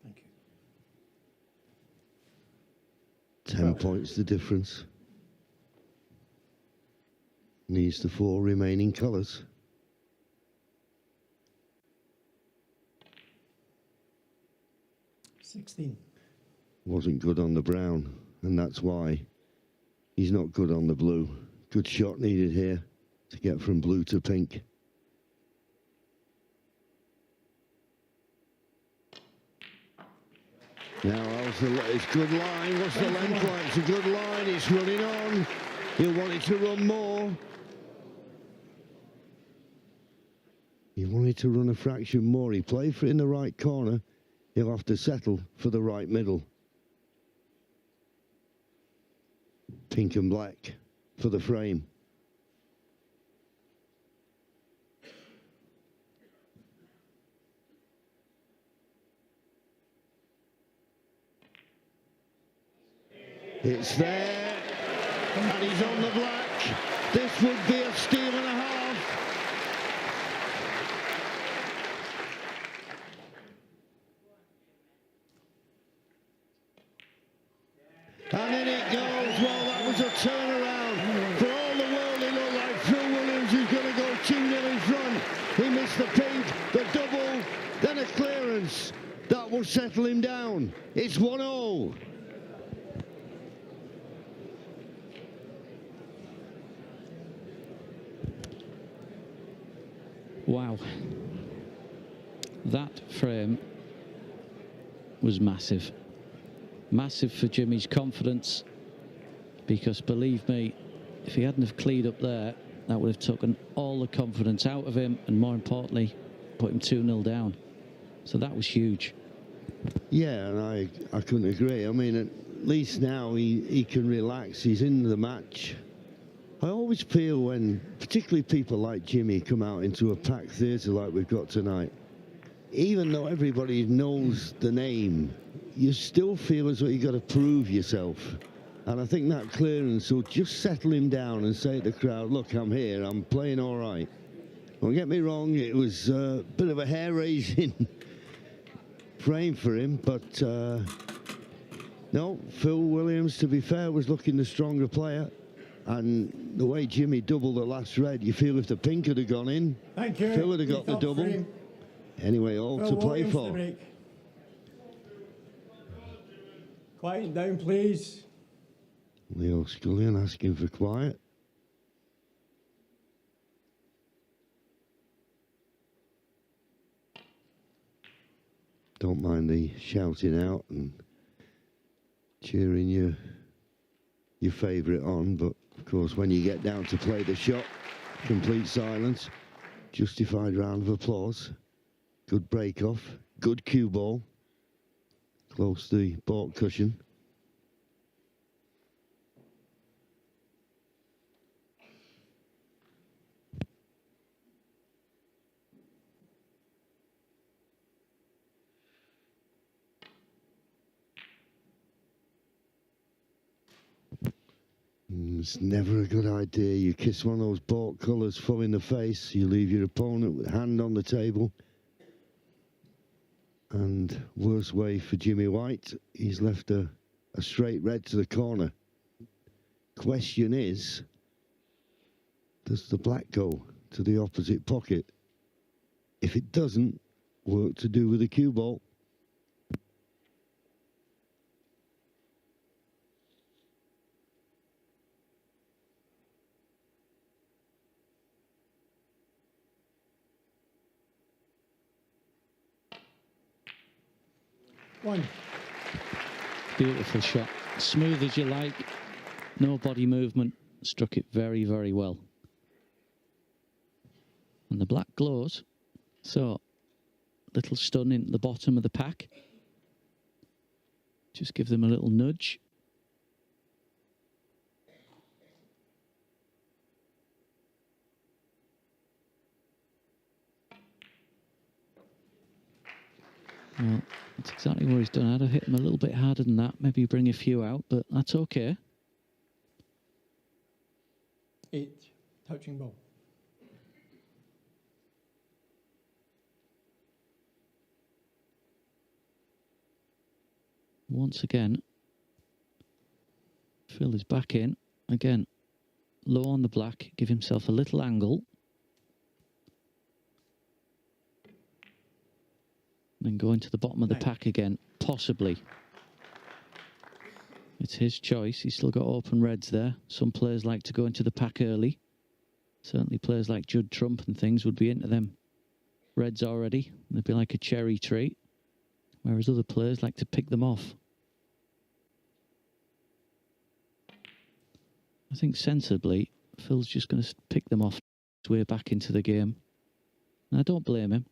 Thank you. 10 points the difference. Needs the 4 remaining colours. Wasn't good on the brown, and that's why he's not good on the blue. Good shot needed here to get from blue to pink. Now, it's a good line. What's the length like? It's a good line. It's running on. He'll want it to run more. He wanted to run a fraction more. He played for it in the right corner. He'll have to settle for the right middle. Pink and black for the frame. It's there, and he's on the black. This would be a steal and a half. And in it goes. Well, that was a turnaround. For all the world, it looked like Phil Williams was going to go 2-0 in front. He missed the pink, the double, then a clearance. That will settle him down. It's 1-0. Wow. That frame was massive. Massive for Jimmy's confidence, because believe me, if he hadn't have cleared up there, that would have taken all the confidence out of him, and more importantly, put him 2-0 down. So that was huge. Yeah, and I couldn't agree. I mean, at least now he can relax. He's in the match. I always feel when, particularly people like Jimmy, come out into a packed theatre like we've got tonight, even though everybody knows the name, you still feel as though you've got to prove yourself. And I think that clearance will just settle him down and say to the crowd, look, I'm here, I'm playing all right. Don't get me wrong, it was a bit of a hair-raising frame for him, but no, Phil Williams, to be fair, was looking the stronger player. And the way Jimmy doubled the last red, you feel if the pink had have gone in, Thank you. Phil would have got the double. Frame. Anyway, all Phil to play Williams for. to break. Quiet down, please. Leo Scullion asking for quiet. Don't mind the shouting out and cheering your favourite on, but of course when you get down to play the shot, complete silence. Justified round of applause. Good break off, good cue ball. Close to the baulk cushion. It's never a good idea. You kiss one of those baulk colours full in the face, you leave your opponent with a hand on the table. And worst way for Jimmy White, he's left a straight red to the corner. Question is, does the black go to the opposite pocket? If it doesn't, work to do with the cue ball. One. Beautiful shot. Smooth as you like. No body movement. Struck it very, very well. And the black glows. So, little stun in the bottom of the pack. Just give them a little nudge. Well, that's exactly what he's done. I'd have hit him a little bit harder than that. Maybe bring a few out, but that's okay. 8. Touching ball. Once again, Phil is back in. Again, low on the black. Give himself a little angle. Then go into the bottom of the pack again, possibly. It's his choice. He's still got open reds there. Some players like to go into the pack early. Certainly players like Judd Trump and things would be into them reds already. They'd be like a cherry tree. Whereas other players like to pick them off. I think sensibly, Phil's just going to pick them off his way back into the game. And I don't blame him.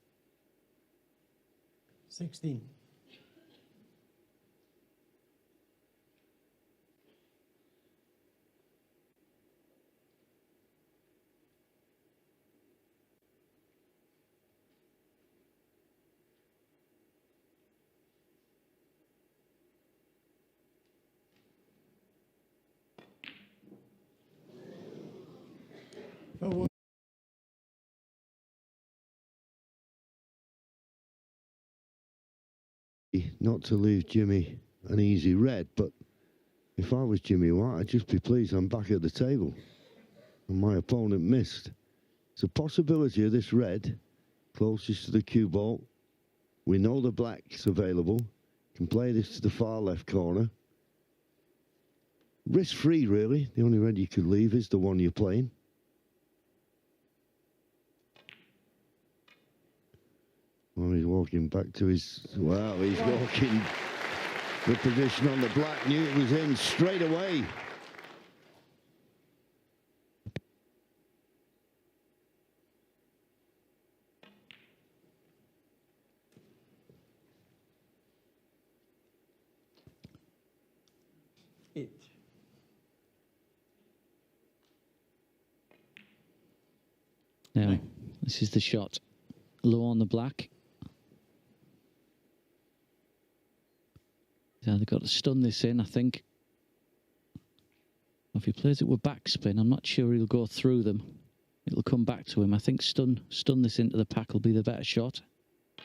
16. Phil, not to leave Jimmy an easy red, but if I was Jimmy White, I'd just be pleased I'm back at the table and my opponent missed. It's a possibility of this red closest to the cue ball. We know the black's available. Can play this to the far left corner. Risk free, really. The only red you could leave is the one you're playing. Well, he's walking back to his... Wow, he's walking the position on the black. Knew it was in straight away. Now, this is the shot. Low on the black. He's either got to stun this in, I think. If he plays it with backspin, I'm not sure he'll go through them. It'll come back to him. I think stun this into the pack will be the better shot. A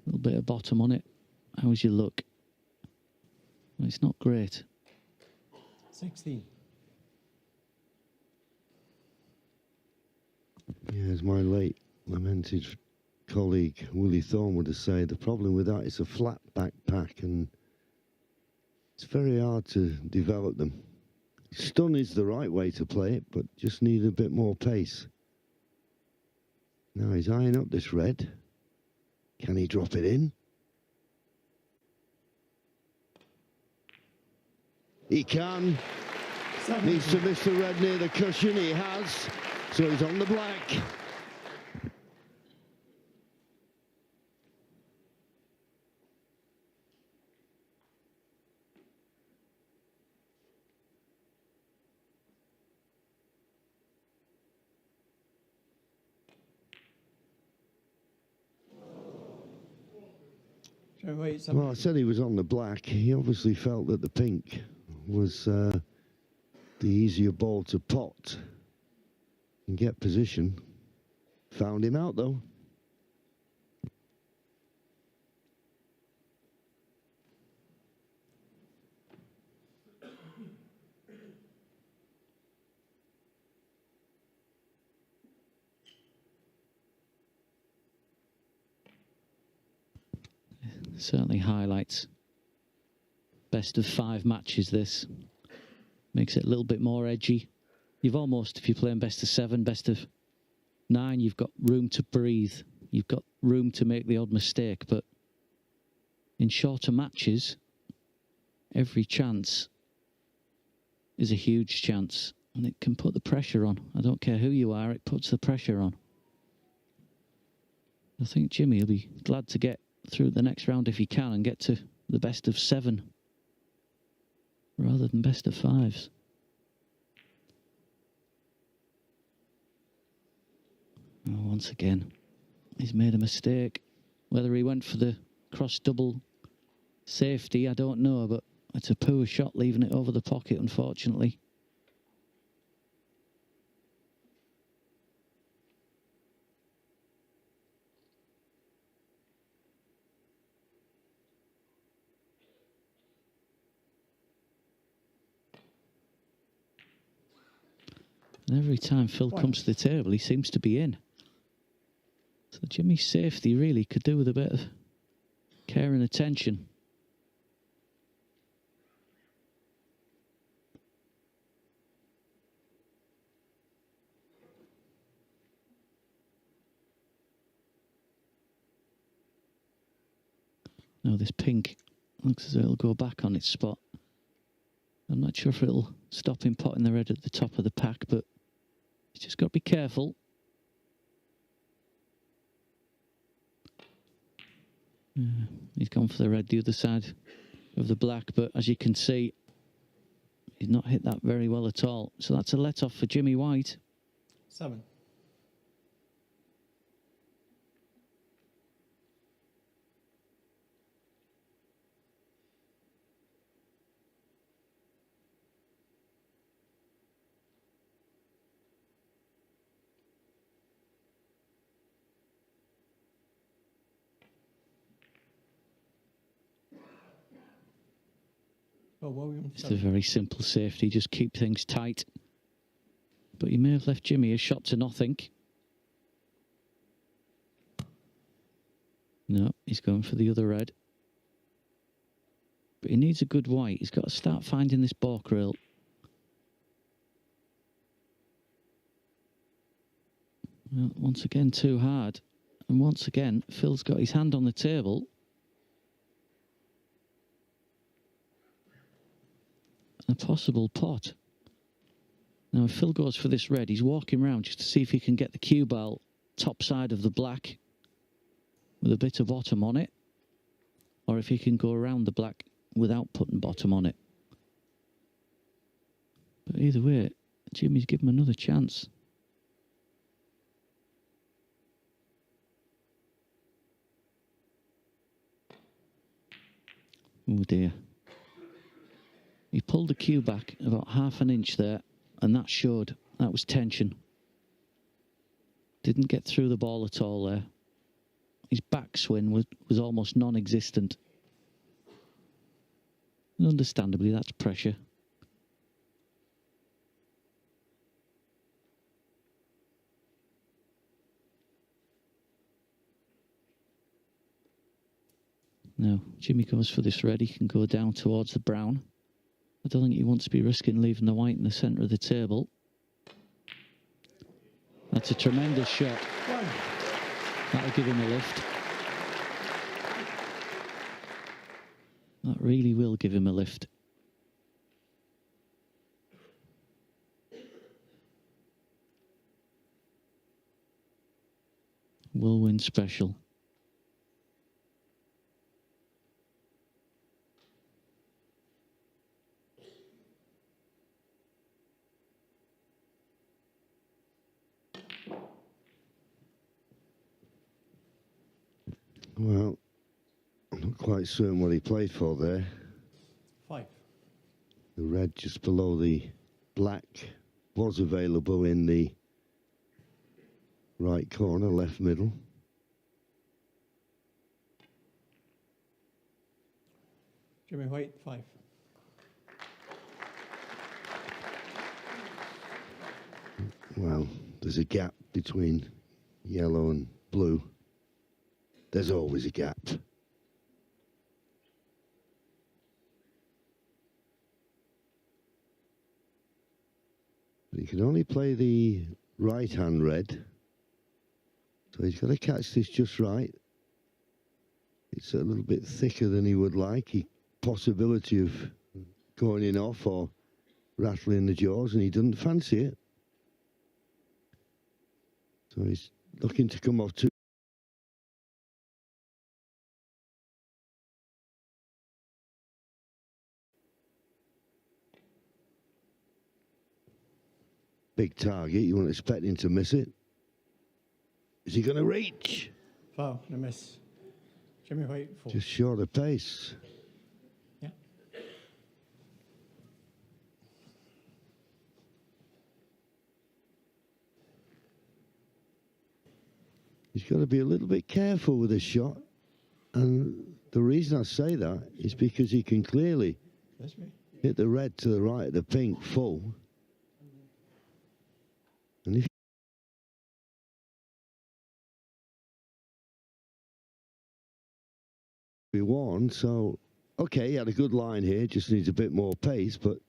little bit of bottom on it. How's your luck? Well, it's not great. 16. Yeah, as my late lamented colleague Willie Thorne would have said, the problem with that is a flat back pack and it's very hard to develop them. Stun is the right way to play it, but just need a bit more pace. Now he's eyeing up this red. Can he drop it in? He can. Needs to miss the red near the cushion. He has. So he's on the black. Well, I said he was on the black. He obviously felt that the pink was the easier ball to pot and get position. Found him out, though. Certainly highlights best of 5 matches. This makes it a little bit more edgy. You've almost, if you're playing best of 7, best of 9, you've got room to breathe. You've got room to make the odd mistake. But in shorter matches, every chance is a huge chance. And it can put the pressure on. I don't care who you are, it puts the pressure on. I think Jimmy will be glad to get through the next round if he can and get to the best of 7 rather than best of 5s. Oh, once again, he's made a mistake. Whether he went for the cross double safety, I don't know, but it's a poor shot leaving it over the pocket, unfortunately. And every time Phil comes to the table, he seems to be in. So Jimmy's safety really could do with a bit of care and attention. Now this pink looks as though it'll go back on its spot. I'm not sure if it'll stop him potting the red at the top of the pack, but he's just got to be careful. He's gone for the red the other side of the black, but as you can see, he's not hit that very well at all. So that's a let-off for Jimmy White. 7. Oh, Williams. Just a very simple safety, just keep things tight. But he may have left Jimmy a shot to nothing. No, he's going for the other red. But he needs a good white. He's got to start finding this balk rail. Well, once again, too hard. And once again, Phil's got his hand on the table. A possible pot. Now, if Phil goes for this red, he's walking around just to see if he can get the cue ball top side of the black with a bit of bottom on it, or if he can go around the black without putting bottom on it. But either way, Jimmy's given him another chance. Oh dear. He pulled the cue back about half an inch there, and that showed. That was tension. Didn't get through the ball at all there. His backswing was almost non-existent. And understandably, that's pressure. Now, Jimmy goes for this red. He can go down towards the brown. I don't think he wants to be risking leaving the white in the centre of the table. That's a tremendous shot. That'll give him a lift. That really will give him a lift. Will win special. Well, I'm not quite certain what he played for there. 5. The red just below the black was available in the right corner, left middle. Jimmy White, 5. Well, there's a gap between yellow and blue. There's always a gap. But he can only play the right-hand red. So he's got to catch this just right. It's a little bit thicker than he would like. Possibility of going in off or rattling the jaws, and he doesn't fancy it. So he's looking to come off too. Big target, you weren't expecting to miss it. Is he going to reach? Foul, and a miss. Jimmy White, 4. Just short of pace. Yeah. He's got to be a little bit careful with his shot. And the reason I say that is because he can clearly hit the red to the right of the pink full. And if he won, so okay, he had a good line here, just needs a bit more pace, but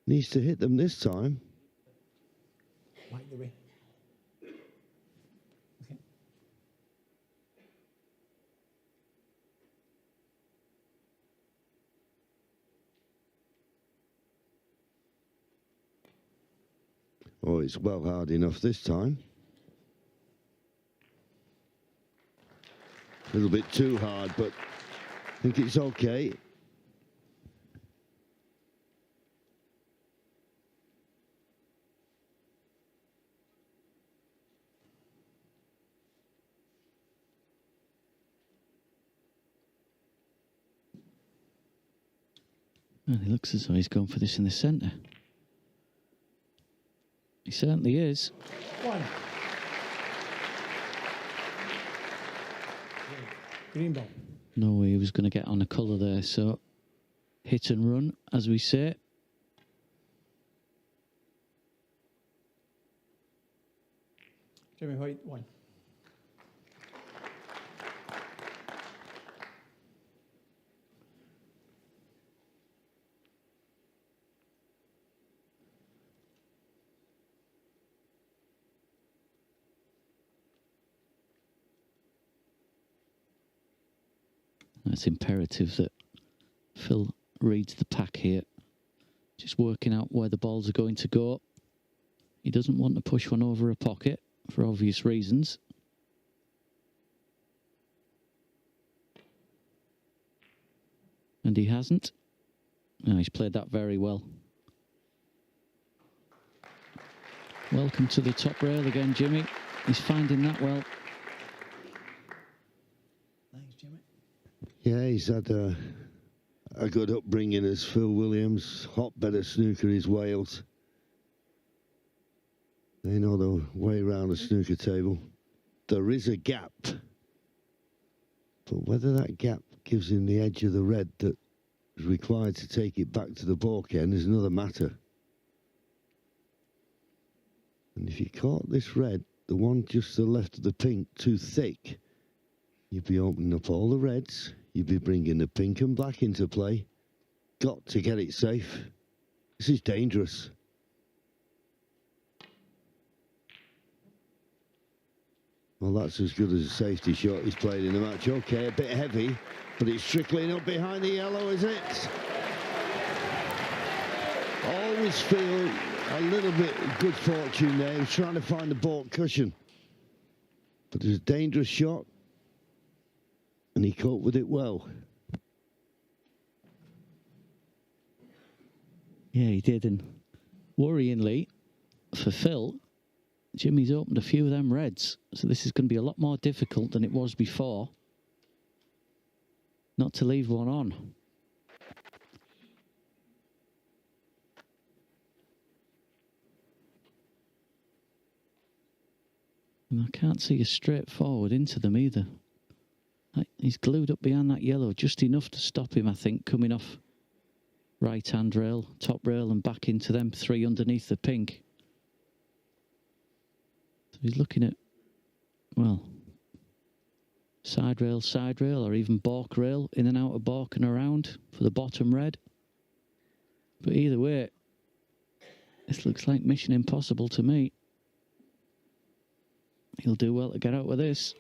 needs to hit them this time. White the way. Okay. Oh, it's well hard enough this time. A little bit too hard, but I think it's okay. Well, he looks as though he's going for this in the centre. He certainly is. One. Green ball. No way he was going to get on a colour there, so hit and run, as we say. Jimmy White, one. It's imperative that Phil reads the pack here. Just working out where the balls are going to go. He doesn't want to push one over a pocket for obvious reasons. And he hasn't. No, he's played that very well. Welcome to the top rail again, Jimmy. He's finding that well. Thanks, Jimmy. Yeah, he's had a good upbringing as Phil Williams. Hotbed of snooker is Wales. They know the way around a snooker table. There is a gap. But whether that gap gives him the edge of the red that is required to take it back to the balk end is another matter. And if you caught this red, the one just to the left of the pink, too thick, you'd be opening up all the reds. You'd be bringing the pink and black into play. Got to get it safe. This is dangerous. Well, that's as good as a safety shot he's played in the match. Okay, a bit heavy, but it's trickling up behind the yellow, is it? Always feel a little bit of good fortune there. He's trying to find the balk cushion. But it's a dangerous shot. And he coped with it well. Yeah, he did. And worryingly, for Phil, Jimmy's opened a few of them reds. So this is going to be a lot more difficult than it was before. Not to leave one on. And I can't see a straight forward into them either. He's glued up behind that yellow just enough to stop him, I think, coming off right-hand rail, top rail, and back into them three underneath the pink. So he's looking at, well, side rail, or even balk rail, in and out of balk and around for the bottom red. But either way, this looks like mission impossible to me. He'll do well to get out with this.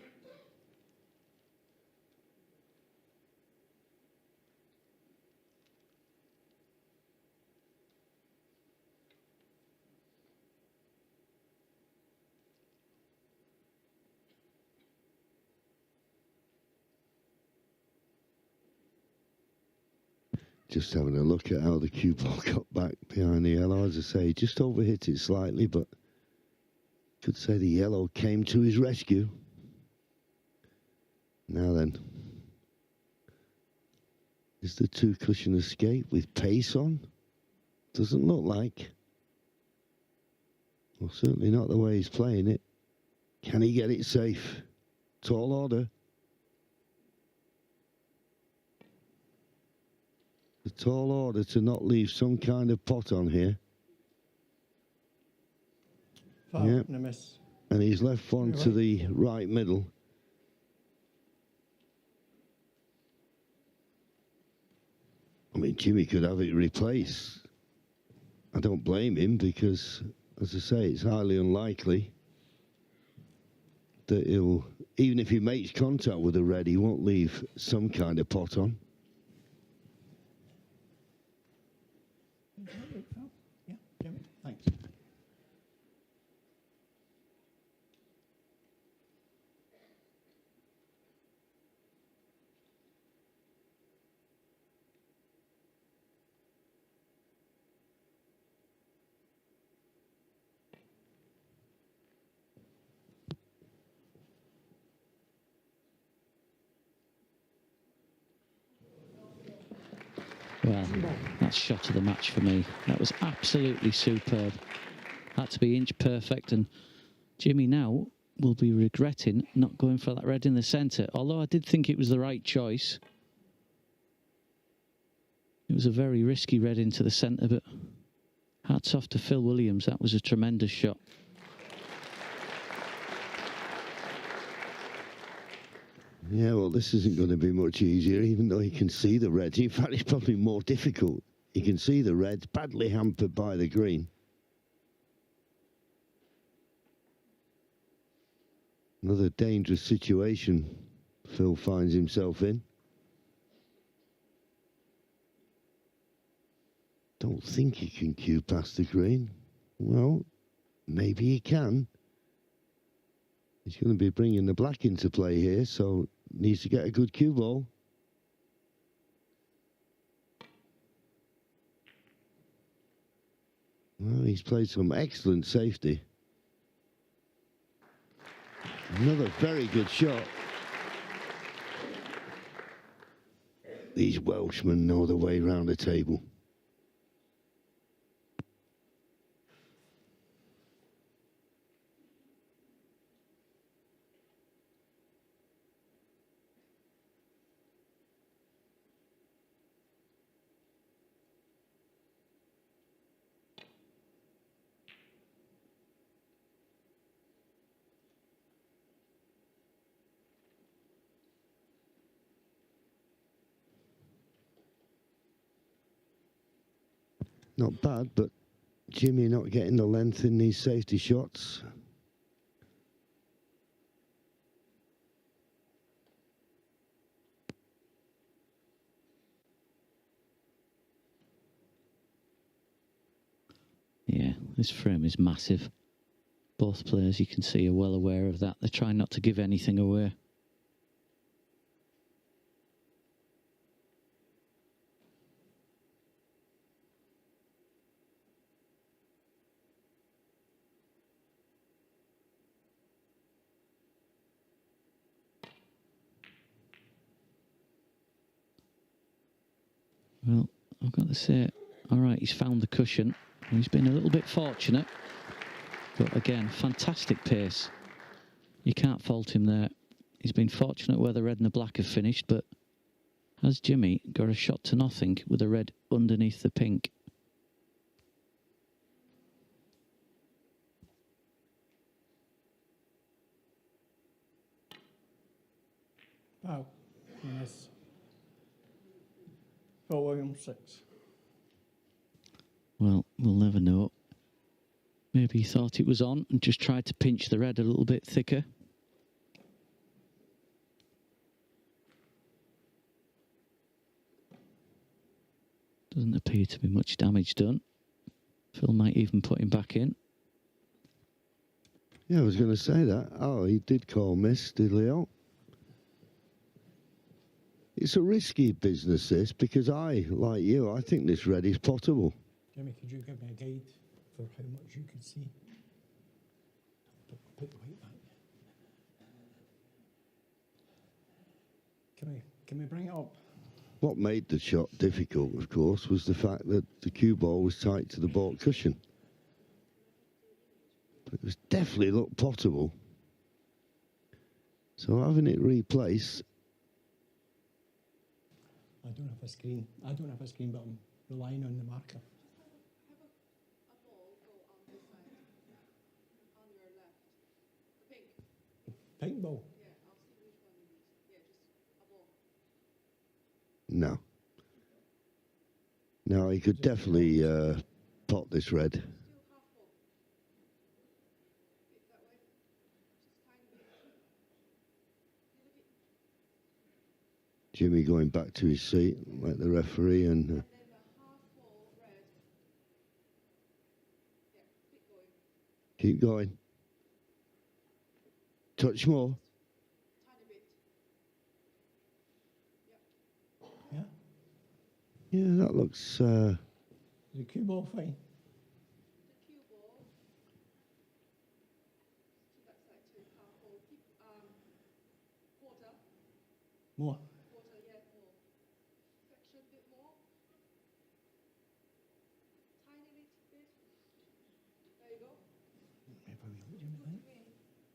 Just having a look at how the cue ball got back behind the yellow. As I say, just overhit it slightly, but could say the yellow came to his rescue. Now then, is the two cushion escape with pace on? Doesn't look like. Well, certainly not the way he's playing it. Can he get it safe? Tall order. A tall order to not leave some kind of pot on here. Foul, Yep. and a miss. And he's left one to the right middle. I mean, Jimmy could have it replaced. I don't blame him because, as I say, it's highly unlikely that he'll, even if he makes contact with the red, he won't leave some kind of pot on. Yeah, Jimmy, thanks. Well, that's shot of the match for me. That was absolutely superb. Had to be inch perfect, and Jimmy now will be regretting not going for that red in the centre, although I did think it was the right choice. It was a very risky red into the centre, but hats off to Phil Williams. That was a tremendous shot. Yeah, well, this isn't going to be much easier, even though you can see the red. In fact, it's probably more difficult. You can see the red, badly hampered by the green. Another dangerous situation Phil finds himself in. Don't think he can cue past the green. Well, maybe he can. He's going to be bringing the black into play here, so needs to get a good cue ball. Well, he's played some excellent safety. Another very good shot. These Welshmen know the way round the table. Not bad, but Jimmy not getting the length in these safety shots. Yeah, this frame is massive. Both players, you can see, are well aware of that. They're trying not to give anything away. Well, I've got to say, all right, he's found the cushion. He's been a little bit fortunate. But again, fantastic pace. You can't fault him there. He's been fortunate where the red and the black have finished, but has Jimmy got a shot to nothing with the red underneath the pink? Wow. Yes. Phil Williams 6. Well, we'll never know. Maybe he thought it was on and just tried to pinch the red a little bit thicker. Doesn't appear to be much damage done. Phil might even put him back in. Yeah, I was going to say that. Oh, he did call miss, did Leo? It's a risky business, this, because I, like you, I think this red is potable. Jimmy, could you give me a guide for how much you could see? Put the white back. Can we bring it up? What made the shot difficult, of course, was the fact that the cue ball was tight to the baulk cushion. But it was definitely looked potable. So having it replaced. I don't have a screen. But I'm relying on the marker. Have a ball go on this side, on your left. The pink. Pink ball. Yeah, I'll see which one you need. Yeah, just a ball. No. No, he could definitely pot this red. Still half ball. Bit that way. Just tiny bit. Little bit. Jimmy going back to his seat, like the referee, and And then the half ball red. Yeah, keep going. keep going. Touch more. Tiny bit. Yeah. Yeah, that looks. The cue ball fine. The cue ball. To that side too. Half ball. Keep quarter. More. Quarter, yeah, more. Section a bit more.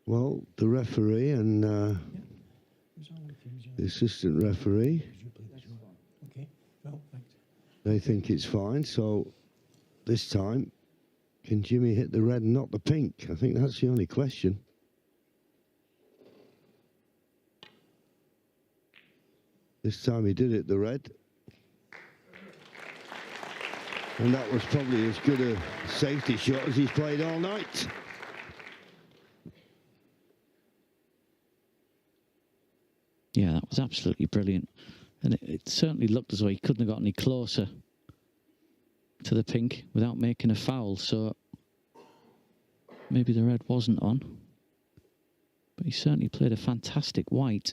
Well, the referee and the assistant referee, Okay, well, thanks. they think it's fine. So this time, can Jimmy hit the red and not the pink? I think that's the only question. This time he did it, the red. And that was probably as good a safety shot as he's played all night. Yeah, that was absolutely brilliant. And it certainly looked as though he couldn't have got any closer to the pink without making a foul. So maybe the red wasn't on. But he certainly played a fantastic white.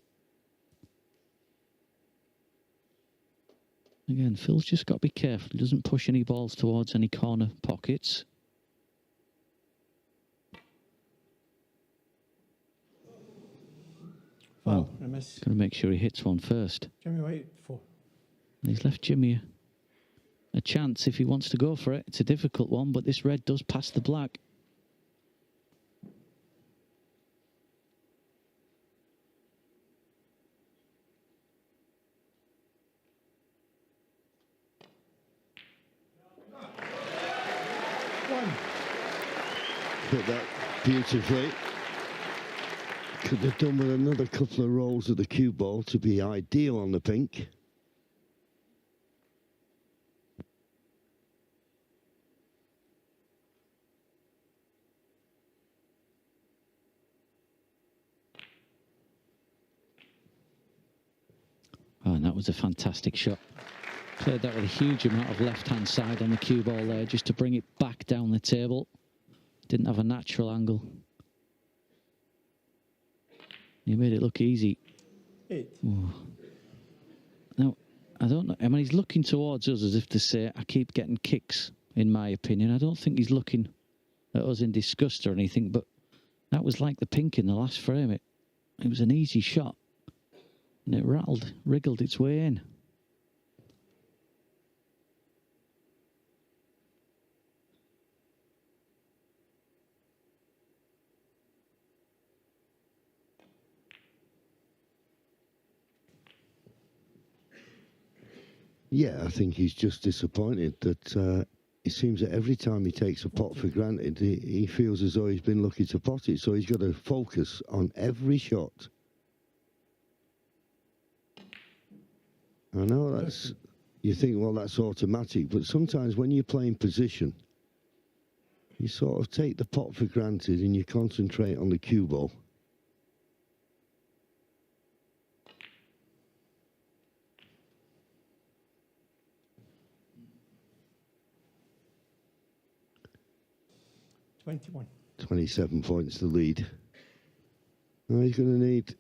Again, Phil's just got to be careful. He doesn't push any balls towards any corner pockets. Foul, I miss. Got to make sure he hits one first. Jimmy White, 4. And he's left Jimmy a chance if he wants to go for it. It's a difficult one, but this red does pass the black. Hit that beautifully. Could have done with another couple of rolls of the cue ball to be ideal on the pink. Oh, and that was a fantastic shot. Played that with a huge amount of left-hand side on the cue ball there, just to bring it back down the table. Didn't have a natural angle. He made it look easy. 8. Ooh. Now, I don't know. I mean, he's looking towards us as if to say, I keep getting kicks, in my opinion. I don't think he's looking at us in disgust or anything, but that was like the pink in the last frame. It was an easy shot. And it wriggled its way in. Yeah, I think he's just disappointed that it seems that every time he takes a pot for granted, he feels as though he's been lucky to pot it. So he's got to focus on every shot. I know that's, you think, well, that's automatic, but sometimes when you're playing position, you sort of take the pot for granted and you concentrate on the cue ball. $21. 27 points to lead. Now he's going to need,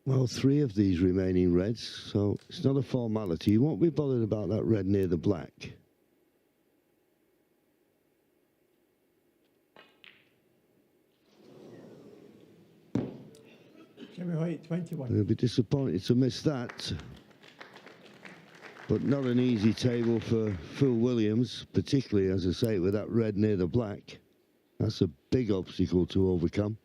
well, 3 of these remaining reds, so it's not a formality. You won't be bothered about that red near the black. Jimmy White, 21. He'll be disappointed to miss that. But not an easy table for Phil Williams, particularly, as I say, with that red near the black. That's a big obstacle to overcome.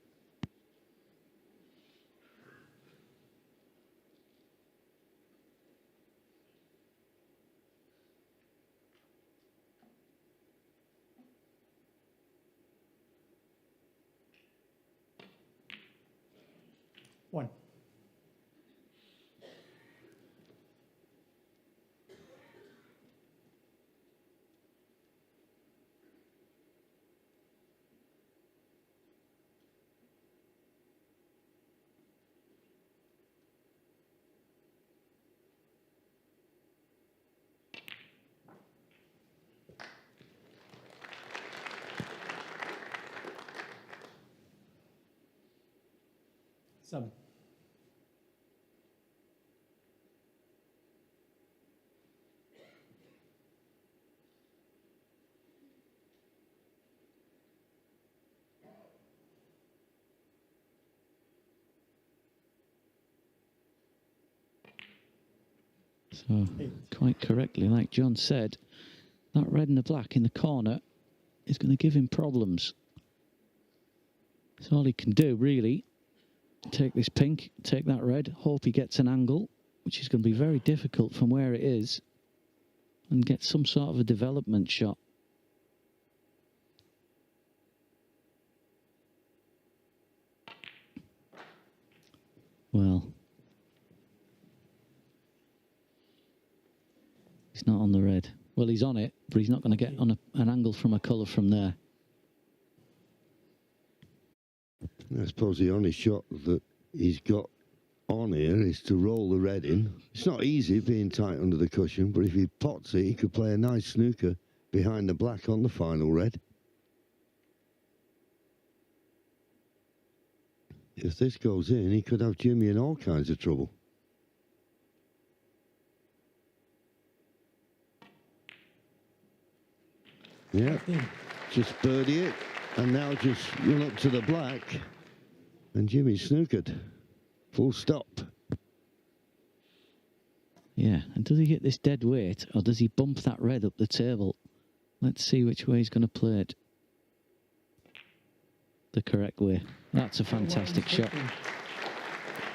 One. Seven. So, quite correctly, like John said, that red and the black in the corner is going to give him problems. That's all he can do, really. Take this pink, take that red, hope he gets an angle, which is going to be very difficult from where it is, and get some sort of a development shot. Well, he's not on the red. Well, he's on it, but he's not going to get on an angle from a colour from there. I suppose the only shot that he's got on here is to roll the red in. It's not easy being tight under the cushion, but if he pots it, he could play a nice snooker behind the black on the final red. If this goes in, he could have Jimmy in all kinds of trouble. Yeah, just birdie it, and now just run up to the black, and Jimmy snookered. Full stop. Yeah, and does he get this dead weight, or does he bump that red up the table? Let's see which way he's going to play it. The correct way. That's a fantastic shot.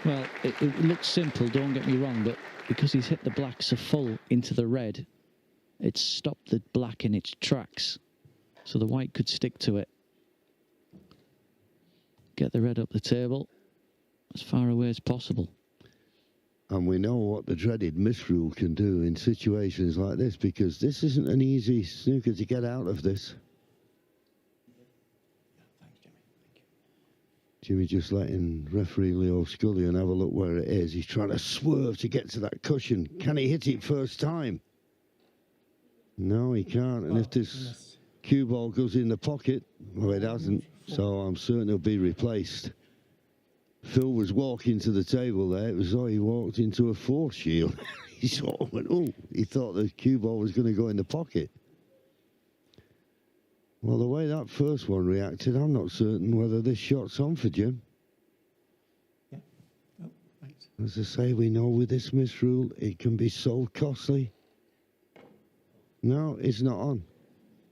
Well, it looks simple, don't get me wrong, but because he's hit the black so full into the red, it's stopped the black in its tracks, so the white could stick to it. Get the red up the table as far away as possible. And we know what the dreaded misrule can do in situations like this, because this isn't an easy snooker to get out of this. Thanks, Jimmy. Thank you. Jimmy just letting referee Leo Scullion have a look where it is. He's trying to swerve to get to that cushion. Can he hit it first time? No, he can't. And if this cue ball goes in the pocket, well, it hasn't, so I'm certain it'll be replaced. Phil was walking to the table there. It was like he walked into a force shield. He sort of went, oh, he thought the cue ball was going to go in the pocket. Well, the way that first one reacted, I'm not certain whether this shot's on for Jim. Yeah. Oh, thanks. As I say, we know with this misrule, it can be so costly. No, it's not on.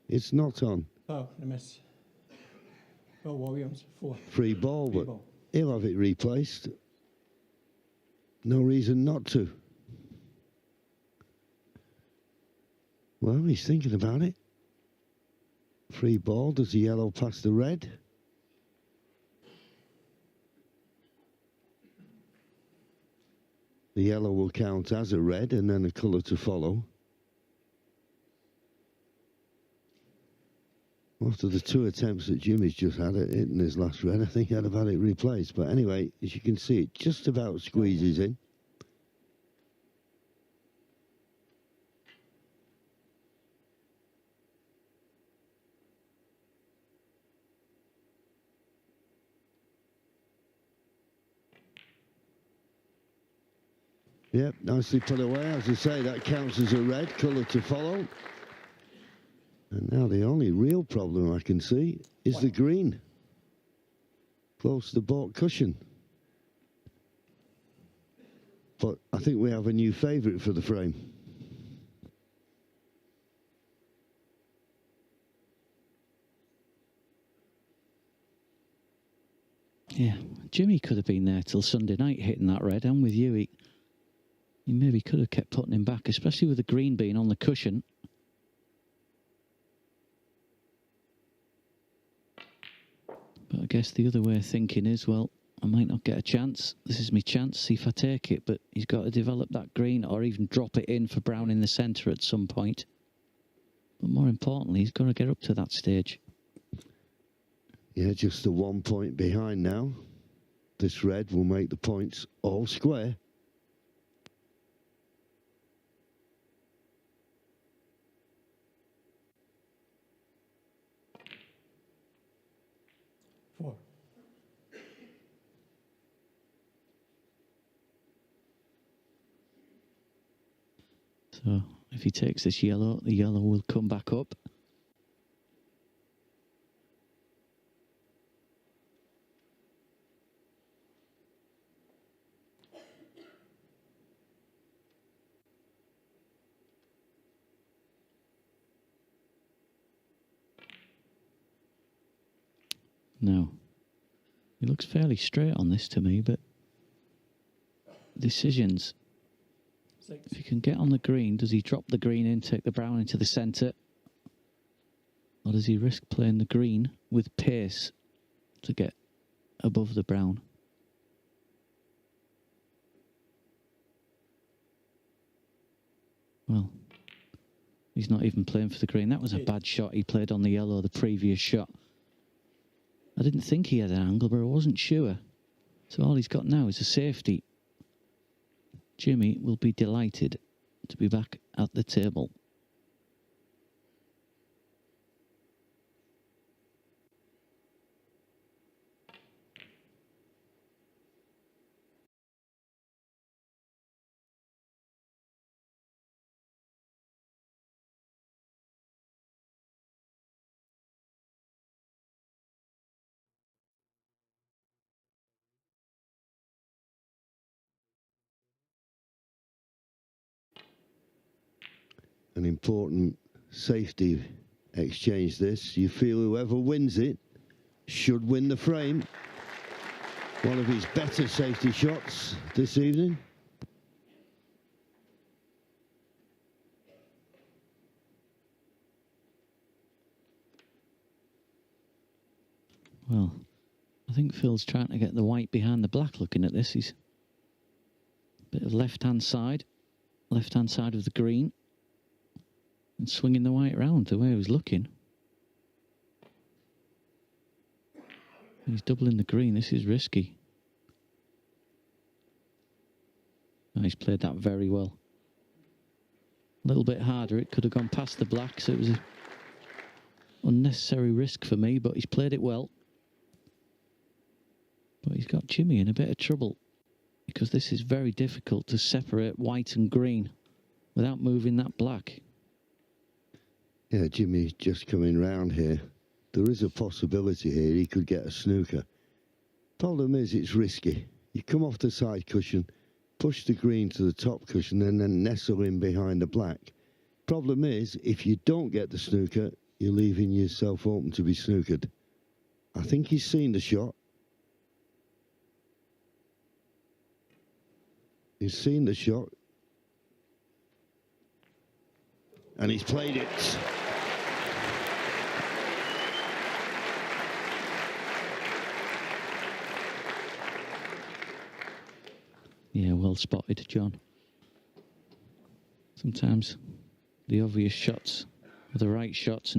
It's not on. Oh, the miss. Phil Williams, 4. Free ball, Free but ball. he'll have it replaced. No reason not to. Well, he's thinking about it. Free ball. Does the yellow pass the red? The yellow will count as a red and then a colour to follow. After the 2 attempts that Jimmy's just had at hitting his last red, I think I'd have had it replaced. But anyway, as you can see, it just about squeezes in. Yep, nicely put away. As I say, that counts as a red, colour to follow. And now the only real problem I can see is the green. Close to the baulk cushion. But I think we have a new favourite for the frame. Yeah, Jimmy could have been there till Sunday night hitting that red. I'm with you. He maybe could have kept putting him back, especially with the green being on the cushion. But I guess the other way of thinking is, well, I might not get a chance. This is my chance, see if I take it. But he's got to develop that green or even drop it in for brown in the centre at some point. But more importantly, he's got to get up to that stage. Yeah, just the 1 point behind now. This red will make the points all square. So if he takes this yellow, the yellow will come back up. No. He looks fairly straight on this to me, but decisions. 6. If he can get on the green, does he drop the green in, take the brown into the centre? Or does he risk playing the green with pace to get above the brown? Well, he's not even playing for the green. That was a bad shot he played on the yellow, the previous shot. I didn't think he had an angle, but I wasn't sure. So all he's got now is a safety. Jimmy will be delighted to be back at the table. An important safety exchange this. You feel whoever wins it should win the frame. One of his better safety shots this evening. Well, I think Phil's trying to get the white behind the black looking at this. He's a bit of left-hand side of the green. And swinging the white round the way he was looking. He's doubling the green. This is risky. Oh, he's played that very well. A little bit harder. It could have gone past the black, so it was an unnecessary risk for me, but he's played it well. But he's got Jimmy in a bit of trouble because this is very difficult to separate white and green without moving that black. Yeah, Jimmy's just coming round here. There is a possibility here he could get a snooker. Problem is, it's risky. You come off the side cushion, push the green to the top cushion, and then nestle in behind the black. Problem is, if you don't get the snooker, you're leaving yourself open to be snookered. I think he's seen the shot. He's seen the shot. And he's played it. Yeah, well spotted, John. Sometimes the obvious shots are the right shots,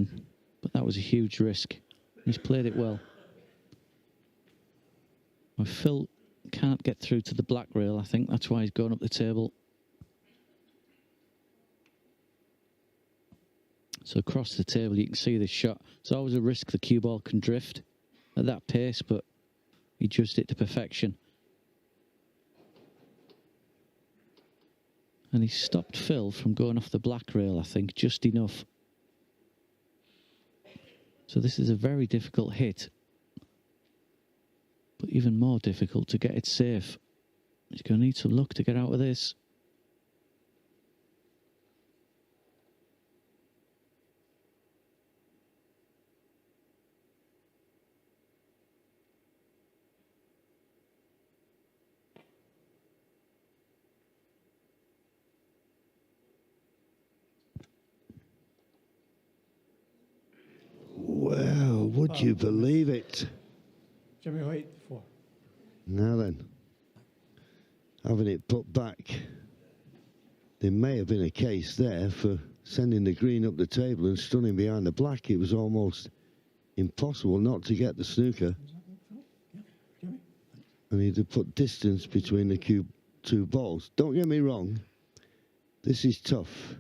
but that was a huge risk. He's played it well. Well, Phil can't get through to the black rail. I think that's why he's going up the table. So across the table, you can see this shot. It's always a risk the cue ball can drift at that pace, but he judged it to perfection. And he stopped Phil from going off the black rail, I think, just enough. So this is a very difficult hit, but even more difficult to get it safe. He's going to need some luck to get out of this. Well, would you believe it? Jimmy White, 4. Now then, having it put back, there may have been a case there for sending the green up the table and stunning behind the black. It was almost impossible not to get the snooker. And he'd have put distance between the two balls. Don't get me wrong, this is tough.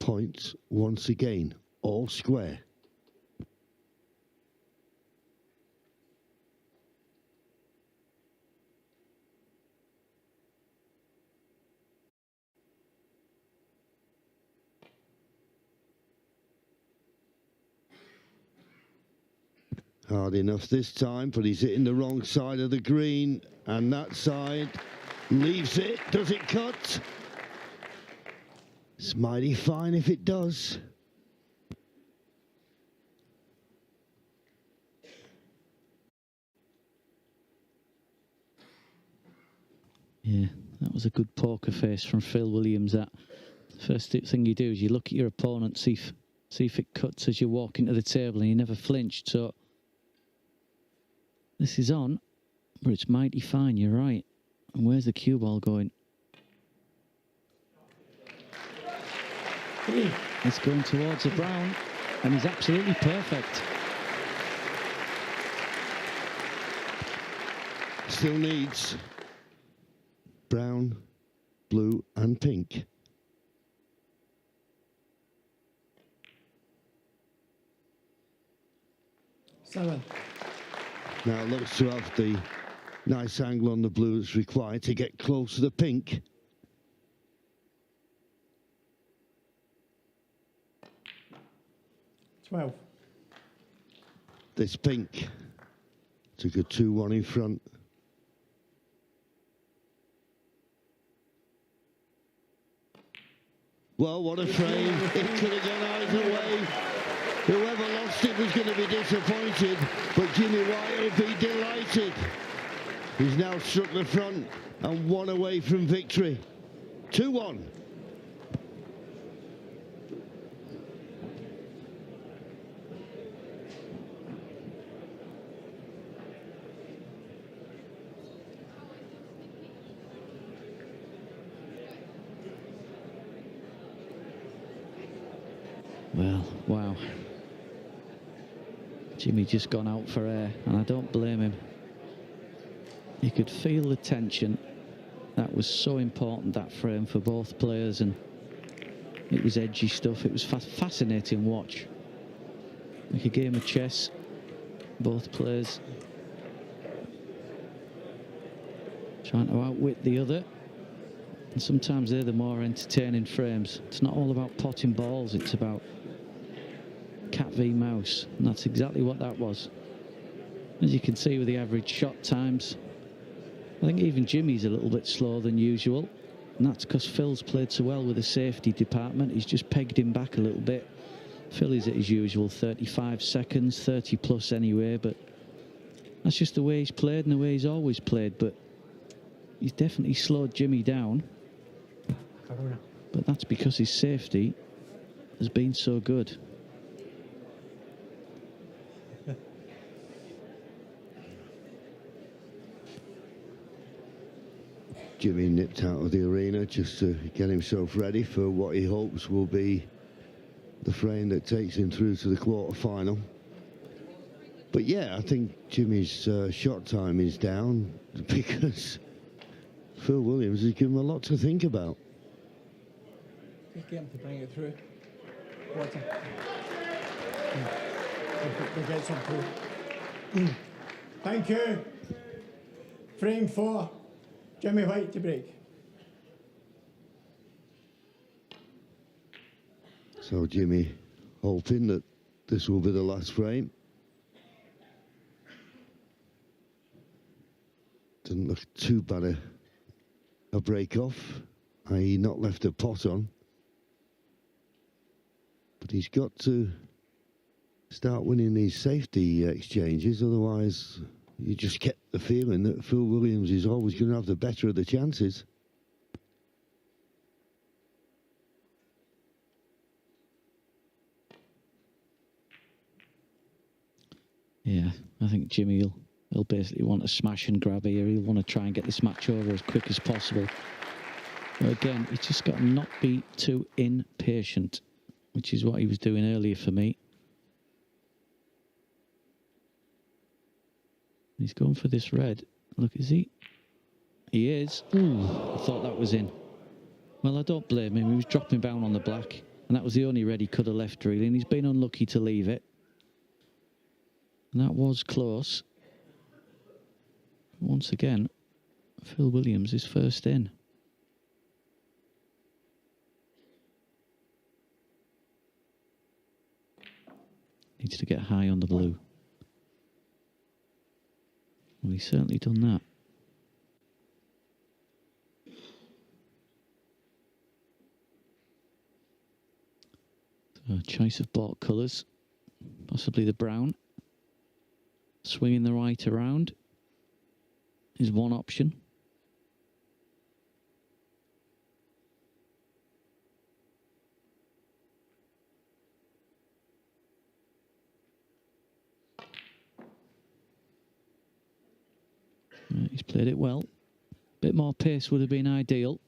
Points once again, all square. Hard enough this time, but he's hitting the wrong side of the green, and that side leaves it. Does it cut? It's mighty fine if it does. Yeah, that was a good poker face from Phil Williams. That first thing you do is you look at your opponent, see if it cuts as you walk into the table, and he never flinched. So this is on, but it's mighty fine. You're right. And where's the cue ball going? It's going towards the brown, and he's absolutely perfect. Still needs brown, blue and pink. Seven. Now it looks to have the nice angle on the blue that's required to get close to the pink. Twelve. This pink took a 2-1 in front. Well, what a frame. It could have gone either way. Whoever lost it was going to be disappointed, but Jimmy White will be delighted. He's now struck the front and 1 away from victory. 2-1. Well, wow. Jimmy just gone out for air, and I don't blame him. You could feel the tension. That was so important, that frame, for both players, and it was edgy stuff. It was fascinating watch. Like a game of chess. Both players trying to outwit the other. And sometimes they're the more entertaining frames. It's not all about potting balls, it's about cat v mouse, and that's exactly what that was. As you can see with the average shot times, I think even Jimmy's a little bit slower than usual, and that's because Phil's played so well with the safety department. He's just pegged him back a little bit. Phil is at his usual 35 seconds, 30 plus anyway, but that's just the way he's played and the way he's always played. But he's definitely slowed Jimmy down, but that's because his safety has been so good. Jimmy nipped out of the arena just to get himself ready for what he hopes will be the frame that takes him through to the quarter-final. But yeah, I think Jimmy's shot time is down because Phil Williams has given him a lot to think about. Just get him to bring it through. Water. We'll get some through. Thank you. Frame 4. Jimmy White to break. So Jimmy hoping that this will be the last frame. Doesn't look too bad a break off, i.e. not left a pot on. But he's got to start winning these safety exchanges, otherwise you just get the feeling that Phil Williams is always going to have the better of the chances. Yeah, I think Jimmy will basically want to smash and grab here. He'll want to try and get this match over as quick as possible. But again, he's just got to not be too impatient, which is what he was doing earlier for me. He's going for this red. Look, is he? He is. Ooh, I thought that was in. Well, I don't blame him. He was dropping down on the black, and that was the only red he could have left, really, and he's been unlucky to leave it. And that was close. Once again, Phil Williams is first in. Needs to get high on the blue. Well, he's certainly done that. A choice of bought colours, possibly the brown. Swinging the white around is one option. He's played it well. Bit more pace would have been ideal.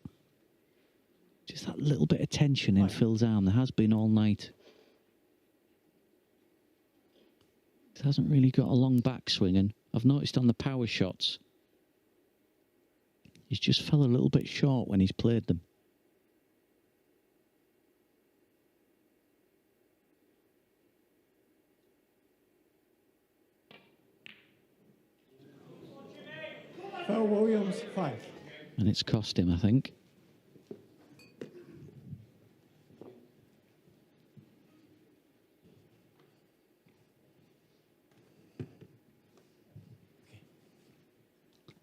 Just that little bit of tension in Phil's arm. There has been all night. He hasn't really got a long backswing, and I've noticed on the power shots, he's just fell a little bit short when he's played them. Phil Williams, 5. And it's cost him, I think.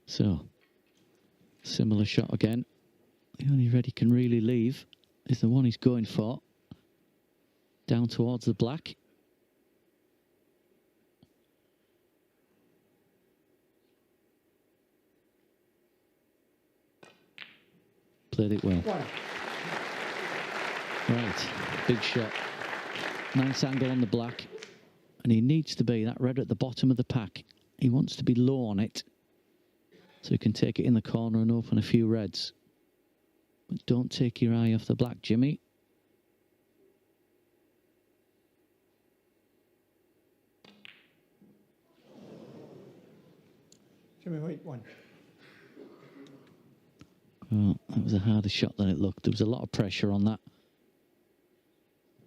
So, similar shot again. The only red he can really leave is the one he's going for. Down towards the black. Played it well. Right, big shot. Nice angle on the black. And he needs to be that red at the bottom of the pack. He wants to be low on it, so he can take it in the corner and open a few reds. But don't take your eye off the black, Jimmy. Jimmy White, 1. Well, that was a harder shot than it looked. There was a lot of pressure on that.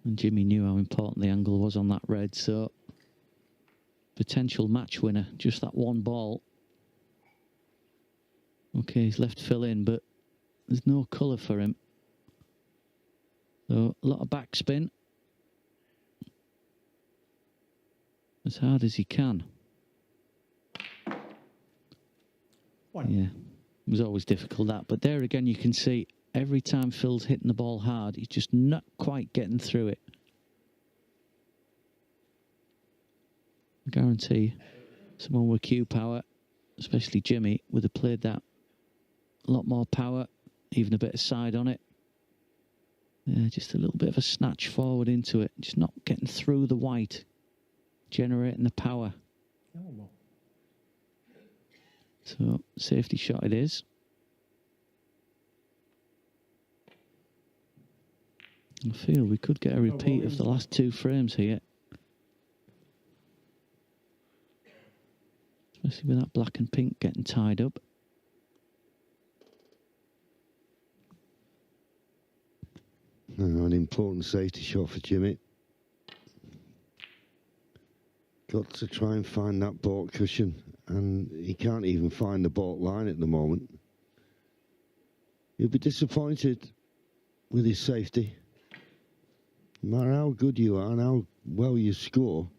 And Jimmy knew how important the angle was on that red, so potential match winner, just that one ball. Okay, he's left Phil in, but there's no colour for him. So, a lot of backspin. As hard as he can. 1. Yeah, it was always difficult, that. But there again, you can see every time Phil's hitting the ball hard, he's just not quite getting through it. I guarantee someone with Q power, especially Jimmy, would have played that a lot more power, even a bit of side on it. Yeah, just a little bit of a snatch forward into it, just not getting through the white, generating the power. So, safety shot it is. I feel we could get a repeat of the last 2 frames here. Especially with that black and pink getting tied up. An important safety shot for Jimmy. Got to try and find that baulk cushion, and he can't even find the baulk line at the moment. He'll be disappointed with his safety. No matter how good you are and how well you score,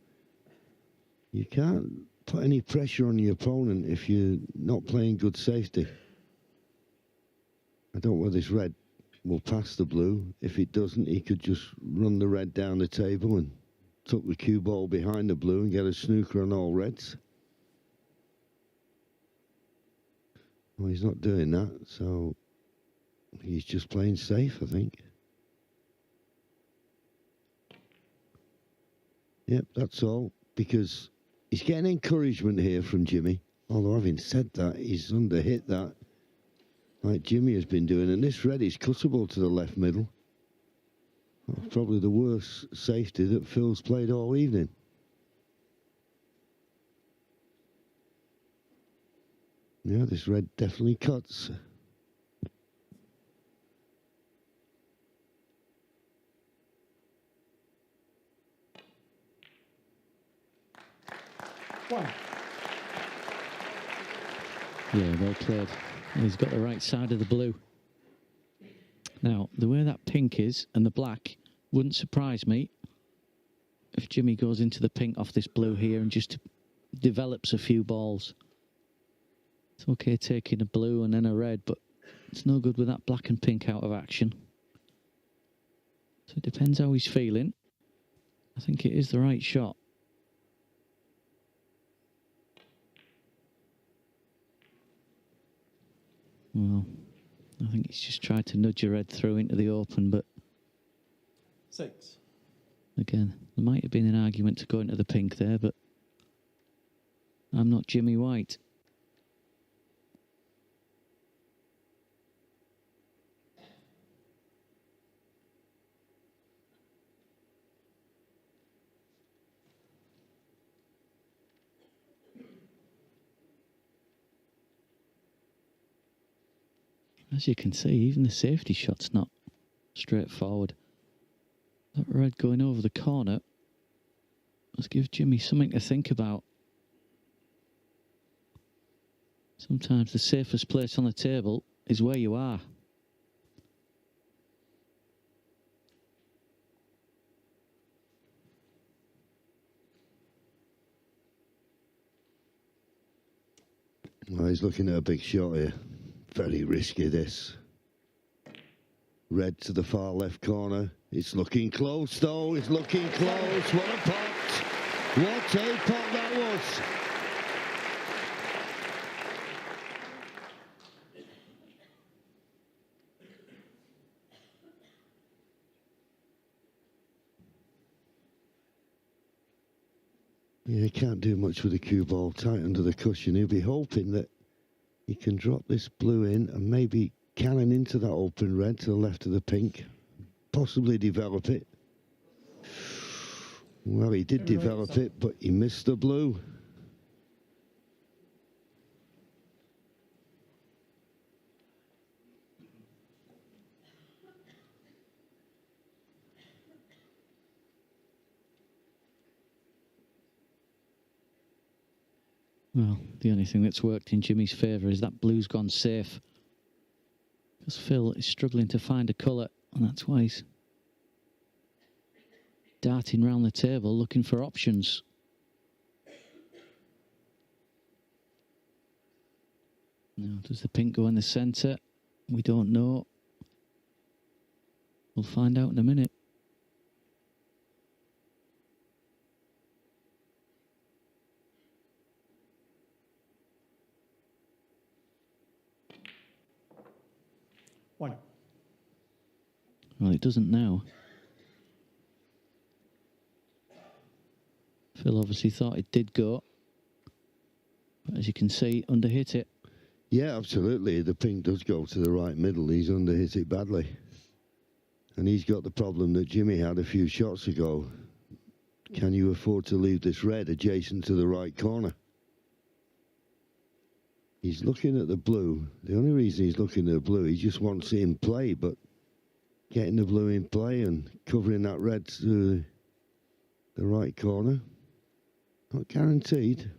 you can't put any pressure on your opponent if you're not playing good safety. I don't know whether this red will pass the blue. If it doesn't, he could just run the red down the table and tuck the cue ball behind the blue and get a snooker on all reds. Well, he's not doing that, so he's just playing safe, I think. Yep, that's all, because he's getting encouragement here from Jimmy. Although, having said that, he's underhit that, like Jimmy has been doing. And this red is cuttable to the left middle. Probably the worst safety that Phil's played all evening. Yeah, this red definitely cuts. Yeah, well played. He's got the right side of the blue. Now, the way that pink is and the black wouldn't surprise me if Jimmy goes into the pink off this blue here and just develops a few balls. It's okay taking a blue and then a red, but it's no good with that black and pink out of action. So it depends how he's feeling. I think it is the right shot. Well, I think he's just tried to nudge a red through into the open, but 6. again, there might have been an argument to go into the pink there, but I'm not Jimmy White. As you can see, even the safety shot's not straightforward. That red going over the corner must give Jimmy something to think about. Sometimes the safest place on the table is where you are. Well, he's looking at a big shot here. Very risky, this. Red to the far left corner. It's looking close, though. It's looking close. What a pot. What a pot that was. Yeah, he can't do much with the cue ball tight under the cushion. He'll be hoping that he can drop this blue in and maybe cannon into that open red to the left of the pink. Possibly develop it. Well, he did develop it, but he missed the blue. Well, the only thing that's worked in Jimmy's favour is that blue's gone safe. Because Phil is struggling to find a colour, and that's why he's darting round the table looking for options. Now, does the pink go in the centre? We don't know. We'll find out in a minute. One. Well, it doesn't now. Phil obviously thought it did go. But as you can see, underhit it. Yeah, absolutely. The pink does go to the right middle. He's underhit it badly. And he's got the problem that Jimmy had a few shots ago. Can you afford to leave this red adjacent to the right corner? He's looking at the blue. The only reason he's looking at the blue, he just wants it in play, but getting the blue in play and covering that red to the right corner, not guaranteed.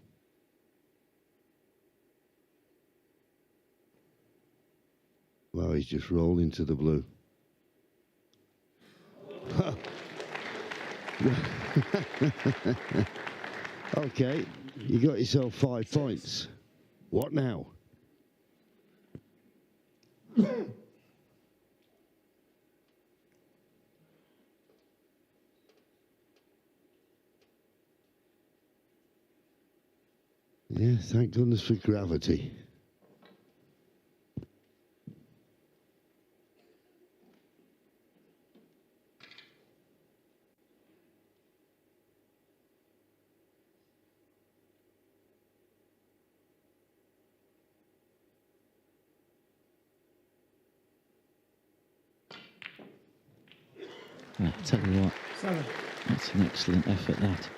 Well, he's just rolling to the blue. Okay, you got yourself 5 points. What now? Yeah, thank goodness for gravity. Right, tell you what, 7. that's an excellent effort, that.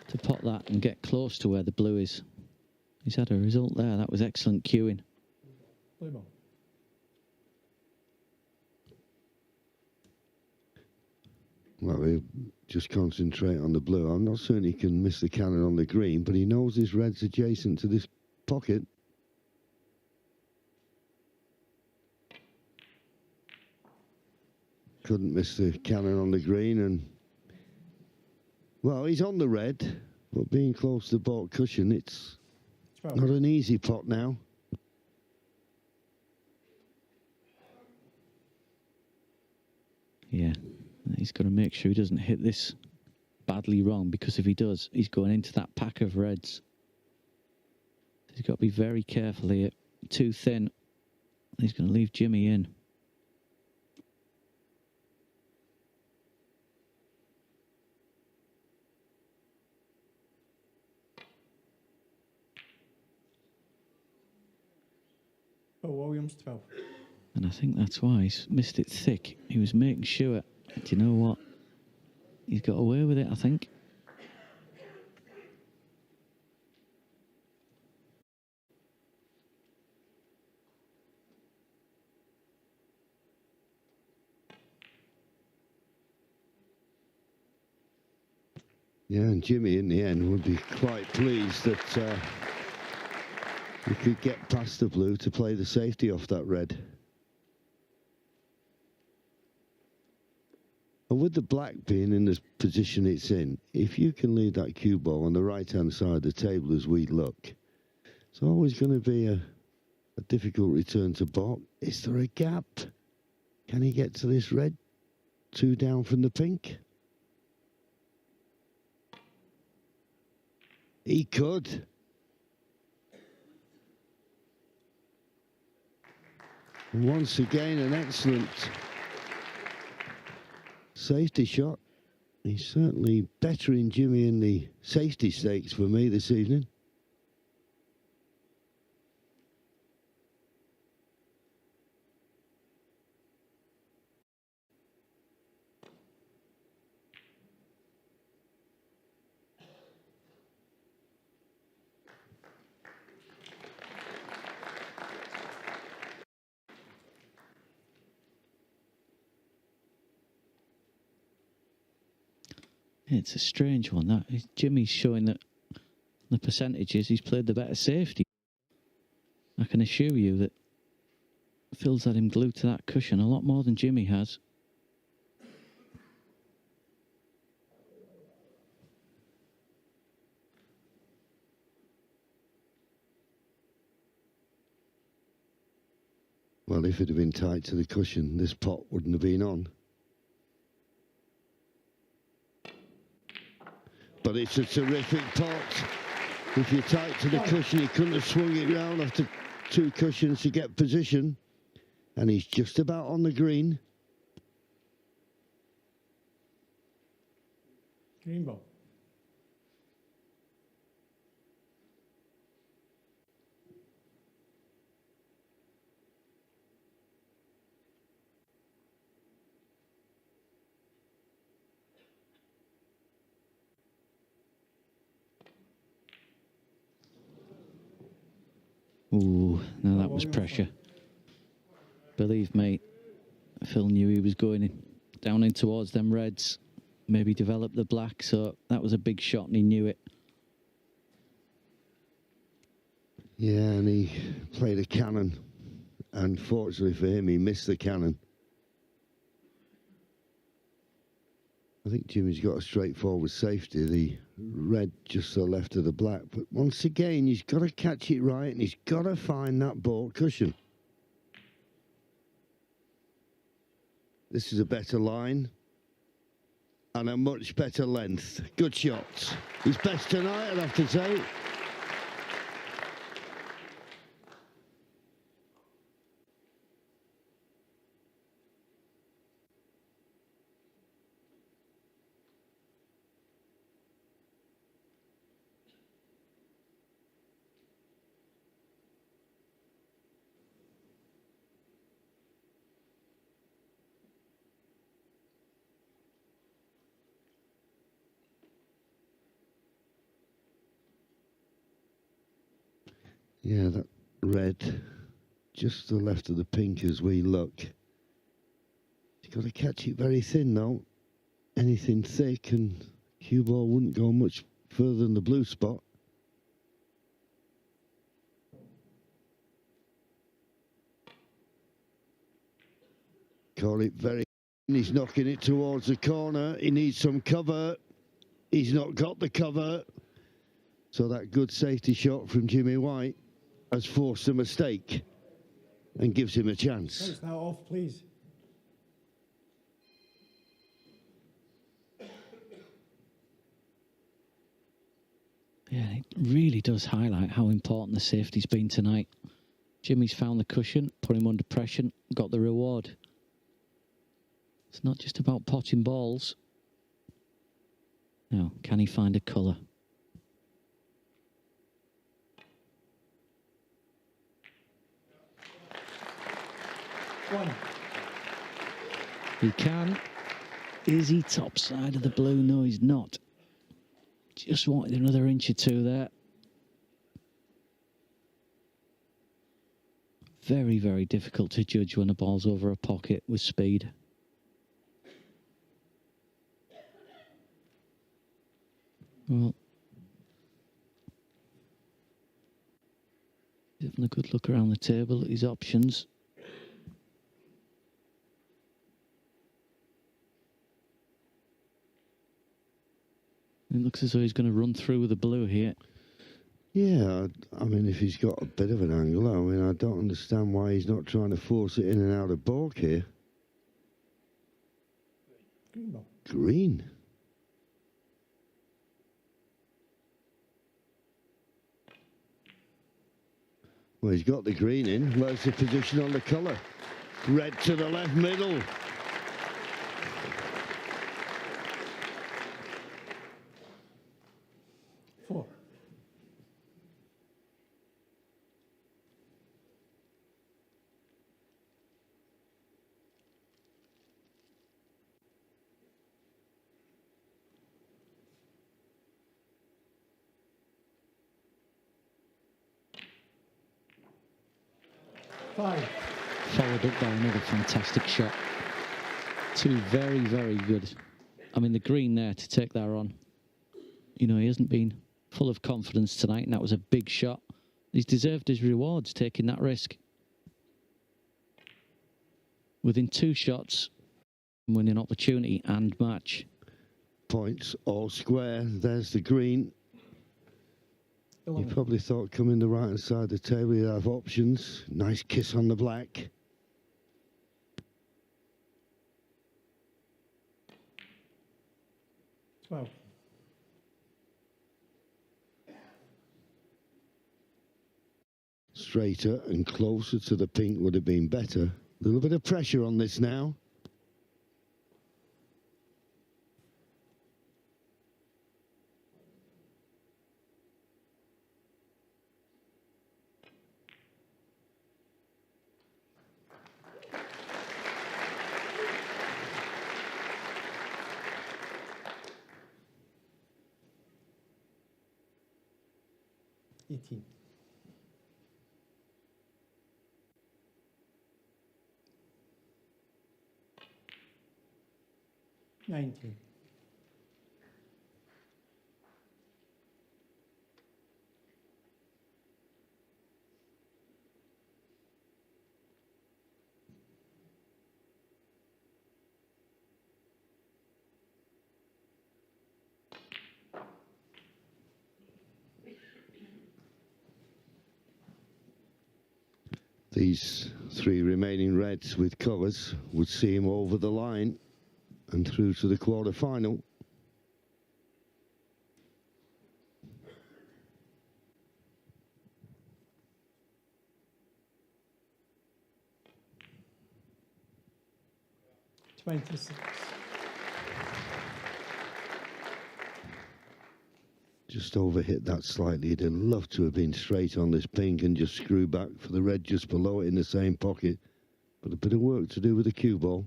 To pot that and get close to where the blue is. He's had a result there. That was excellent cueing. Blue ball. Well, he'll just concentrate on the blue. I'm not certain he can miss the cannon on the green, but he knows his red's adjacent to this pocket. Couldn't miss the cannon on the green, and well, he's on the red, but being close to the baulk cushion, it's 12. not an easy pot now. Yeah, he's got to make sure he doesn't hit this badly wrong, because if he does, he's going into that pack of reds. He's got to be very careful here. Too thin. He's going to leave Jimmy in. Bill Williams, 12. And I think that's why he's missed it thick. He was making sure. Do you know what? He's got away with it, I think. Yeah, and Jimmy in the end would be quite pleased that he could get past the blue to play the safety off that red. And with the black being in the position it's in, if you can leave that cue ball on the right-hand side of the table as we look, it's always going to be a difficult return to baulk. Is there a gap? Can he get to this red? 2 down from the pink? He could. And once again, an excellent safety shot. He's certainly bettering Jimmy in the safety stakes for me this evening. It's a strange one, that. Jimmy's showing that the percentages, he's played the better safety. I can assure you that Phil's had him glued to that cushion a lot more than Jimmy has. Well, if it had been tight to the cushion, this pot wouldn't have been on. But it's a terrific pot. If you're tight to the cushion, he couldn't have swung it round after 2 cushions to get position. And he's just about on the green. Green ball. Ooh, now that was pressure. Believe me, Phil knew he was going down in towards them reds. Maybe develop the black, so that was a big shot and he knew it. Yeah, and he played a cannon. Unfortunately for him, he missed the cannon. I think Jimmy's got a straightforward safety, the red just to the left of the black. But once again, he's got to catch it right and he's got to find that baulk cushion. This is a better line and a much better length. Good shots. His best tonight, I'd have to say. Yeah, that red, just to the left of the pink as we look. You've got to catch it very thin though. Anything thick and cue ball wouldn't go much further than the blue spot. Call it very. He's knocking it towards the corner. He needs some cover. He's not got the cover. So that good safety shot from Jimmy White has forced a mistake and gives him a chance. Take that off, please. Yeah, it really does highlight how important the safety's been tonight. Jimmy's found the cushion, put him under pressure, got the reward. It's not just about potting balls. Now, can he find a colour? One. He can. Is he top side of the blue? No, he's not. Just wanted another inch or two there. Very, very difficult to judge when a ball's over a pocket with speed. Well, he's having a good look around the table at his options. It looks as though he's going to run through with the blue here. Yeah, I mean, if he's got a bit of an angle, I mean, I don't understand why he's not trying to force it in and out of balk here. Green ball. Green. Well, he's got the green in. Where's the position on the colour? Red to the left middle. Four. Five. Followed up by another fantastic shot. Two very, very good. I mean, the green there to take that on. You know, he hasn't been full of confidence tonight, and that was a big shot. He's deserved his rewards taking that risk. Within two shots, winning opportunity and match. Points all square. There's the green. You probably thought coming the right hand side of the table you'd have options. Nice kiss on the black. Twelve. Straighter and closer to the pink would have been better. A little bit of pressure on this now. $18. 19. These three remaining reds with colours would see him over the line and through to the quarter-final. $26. Just overhit that slightly. He'd have loved to have been straight on this pink and just screw back for the red just below it in the same pocket. But a bit of work to do with the cue ball.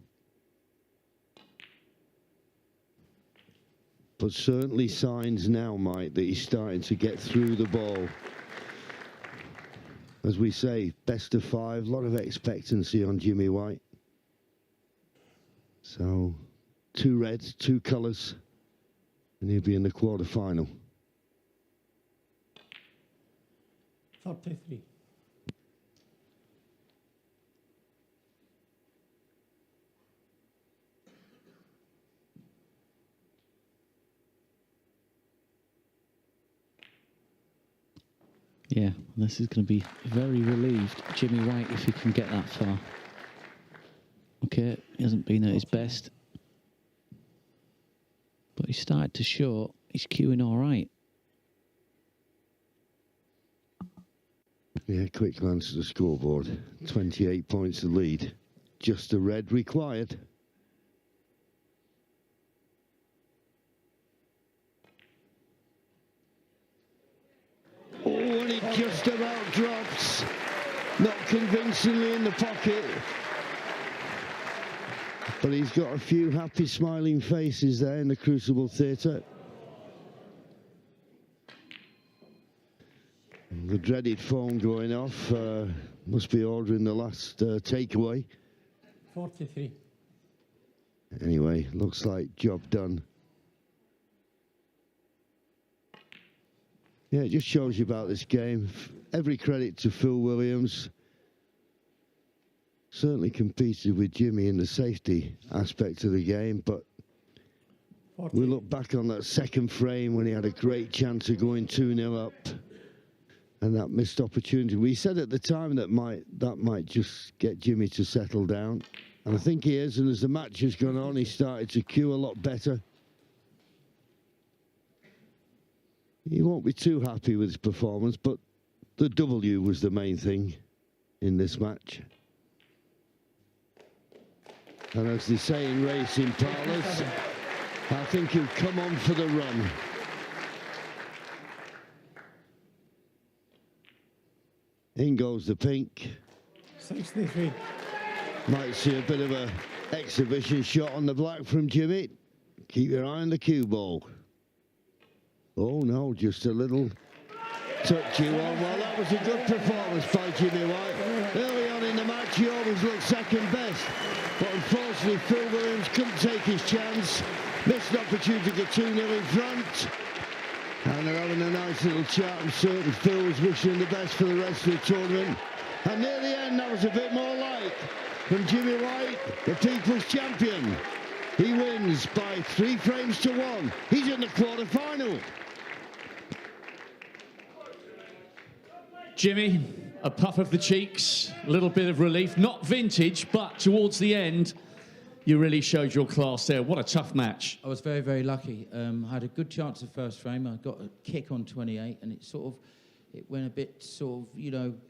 But certainly signs now, Mike, that he's starting to get through the ball. As we say, best of five, a lot of expectancy on Jimmy White. So, two reds, two colours, and he'll be in the quarter-final. 33. Yeah, this is going to be very relieved, Jimmy White, if he can get that far. Okay, he hasn't been at his best. But he started to show he's cueing all right. Yeah, quick glance at the scoreboard. 28 points to lead. Just a red required. Oh, and it just about drops. Not convincingly in the pocket. But he's got a few happy smiling faces there in the Crucible Theatre. The dreaded phone going off. Must be ordering the last takeaway. 43. Anyway, looks like job done. Yeah, it just shows you about this game. Every credit to Phil Williams. Certainly competed with Jimmy in the safety aspect of the game, but 40. we look back on that second frame when he had a great chance of going 2-0 up. And that missed opportunity. We said at the time that might just get Jimmy to settle down. And I think he is. And as the match has gone on, he started to cue a lot better. He won't be too happy with his performance, but the W was the main thing in this match. And as they say in racing parlours, I think he'll come on for the run. In goes the pink. 63. Might see a bit of a exhibition shot on the black from Jimmy. Keep your eye on the cue ball. Oh no, just a little touchy one. Well, that was a good performance by Jimmy White. Early on in the match, he always looked second best. But unfortunately, Phil Williams couldn't take his chance. Missed an opportunity to get 2-0 in front. And they're having a nice little chat. I'm certain Phil was wishing him the best for the rest of the tournament. And near the end, that was a bit more like from Jimmy White, the People's Champion. He wins by 3 frames to 1. He's in the quarter-final. Jimmy, a puff of the cheeks, a little bit of relief. Not vintage, but towards the end, you really showed your class there. What a tough match. I was very, very lucky. I had a good chance of first frame. I got a kick on 28, and it went a bit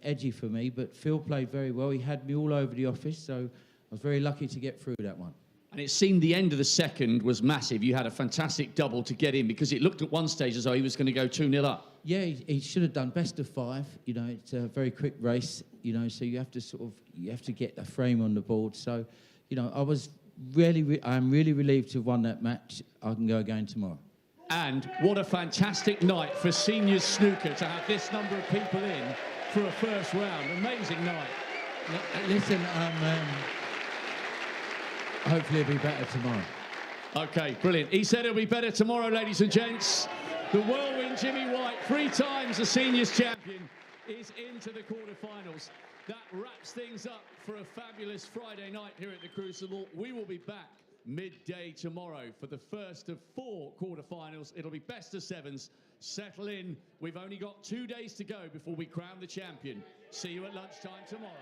edgy for me, but Phil played very well. He had me all over the office, so I was very lucky to get through that one. And it seemed the end of the second was massive. You had a fantastic double to get in because it looked at one stage as though he was going to go 2-0 up. Yeah, he should have done best of 5. It's a very quick race, so you have to get a frame on the board. So, I'm really relieved to have won that match. I can go again tomorrow. And what a fantastic night for seniors snooker to have this number of people in for a first round. Amazing night. Listen, hopefully it'll be better tomorrow. Okay, brilliant. He said it'll be better tomorrow, ladies and gents. The whirlwind Jimmy White, 3 times the seniors champion, is into the quarterfinals. That wraps things up for a fabulous Friday night here at the Crucible. We will be back midday tomorrow for the first of 4 quarterfinals. It'll be best of 7s. Settle in. We've only got 2 days to go before we crown the champion. See you at lunchtime tomorrow.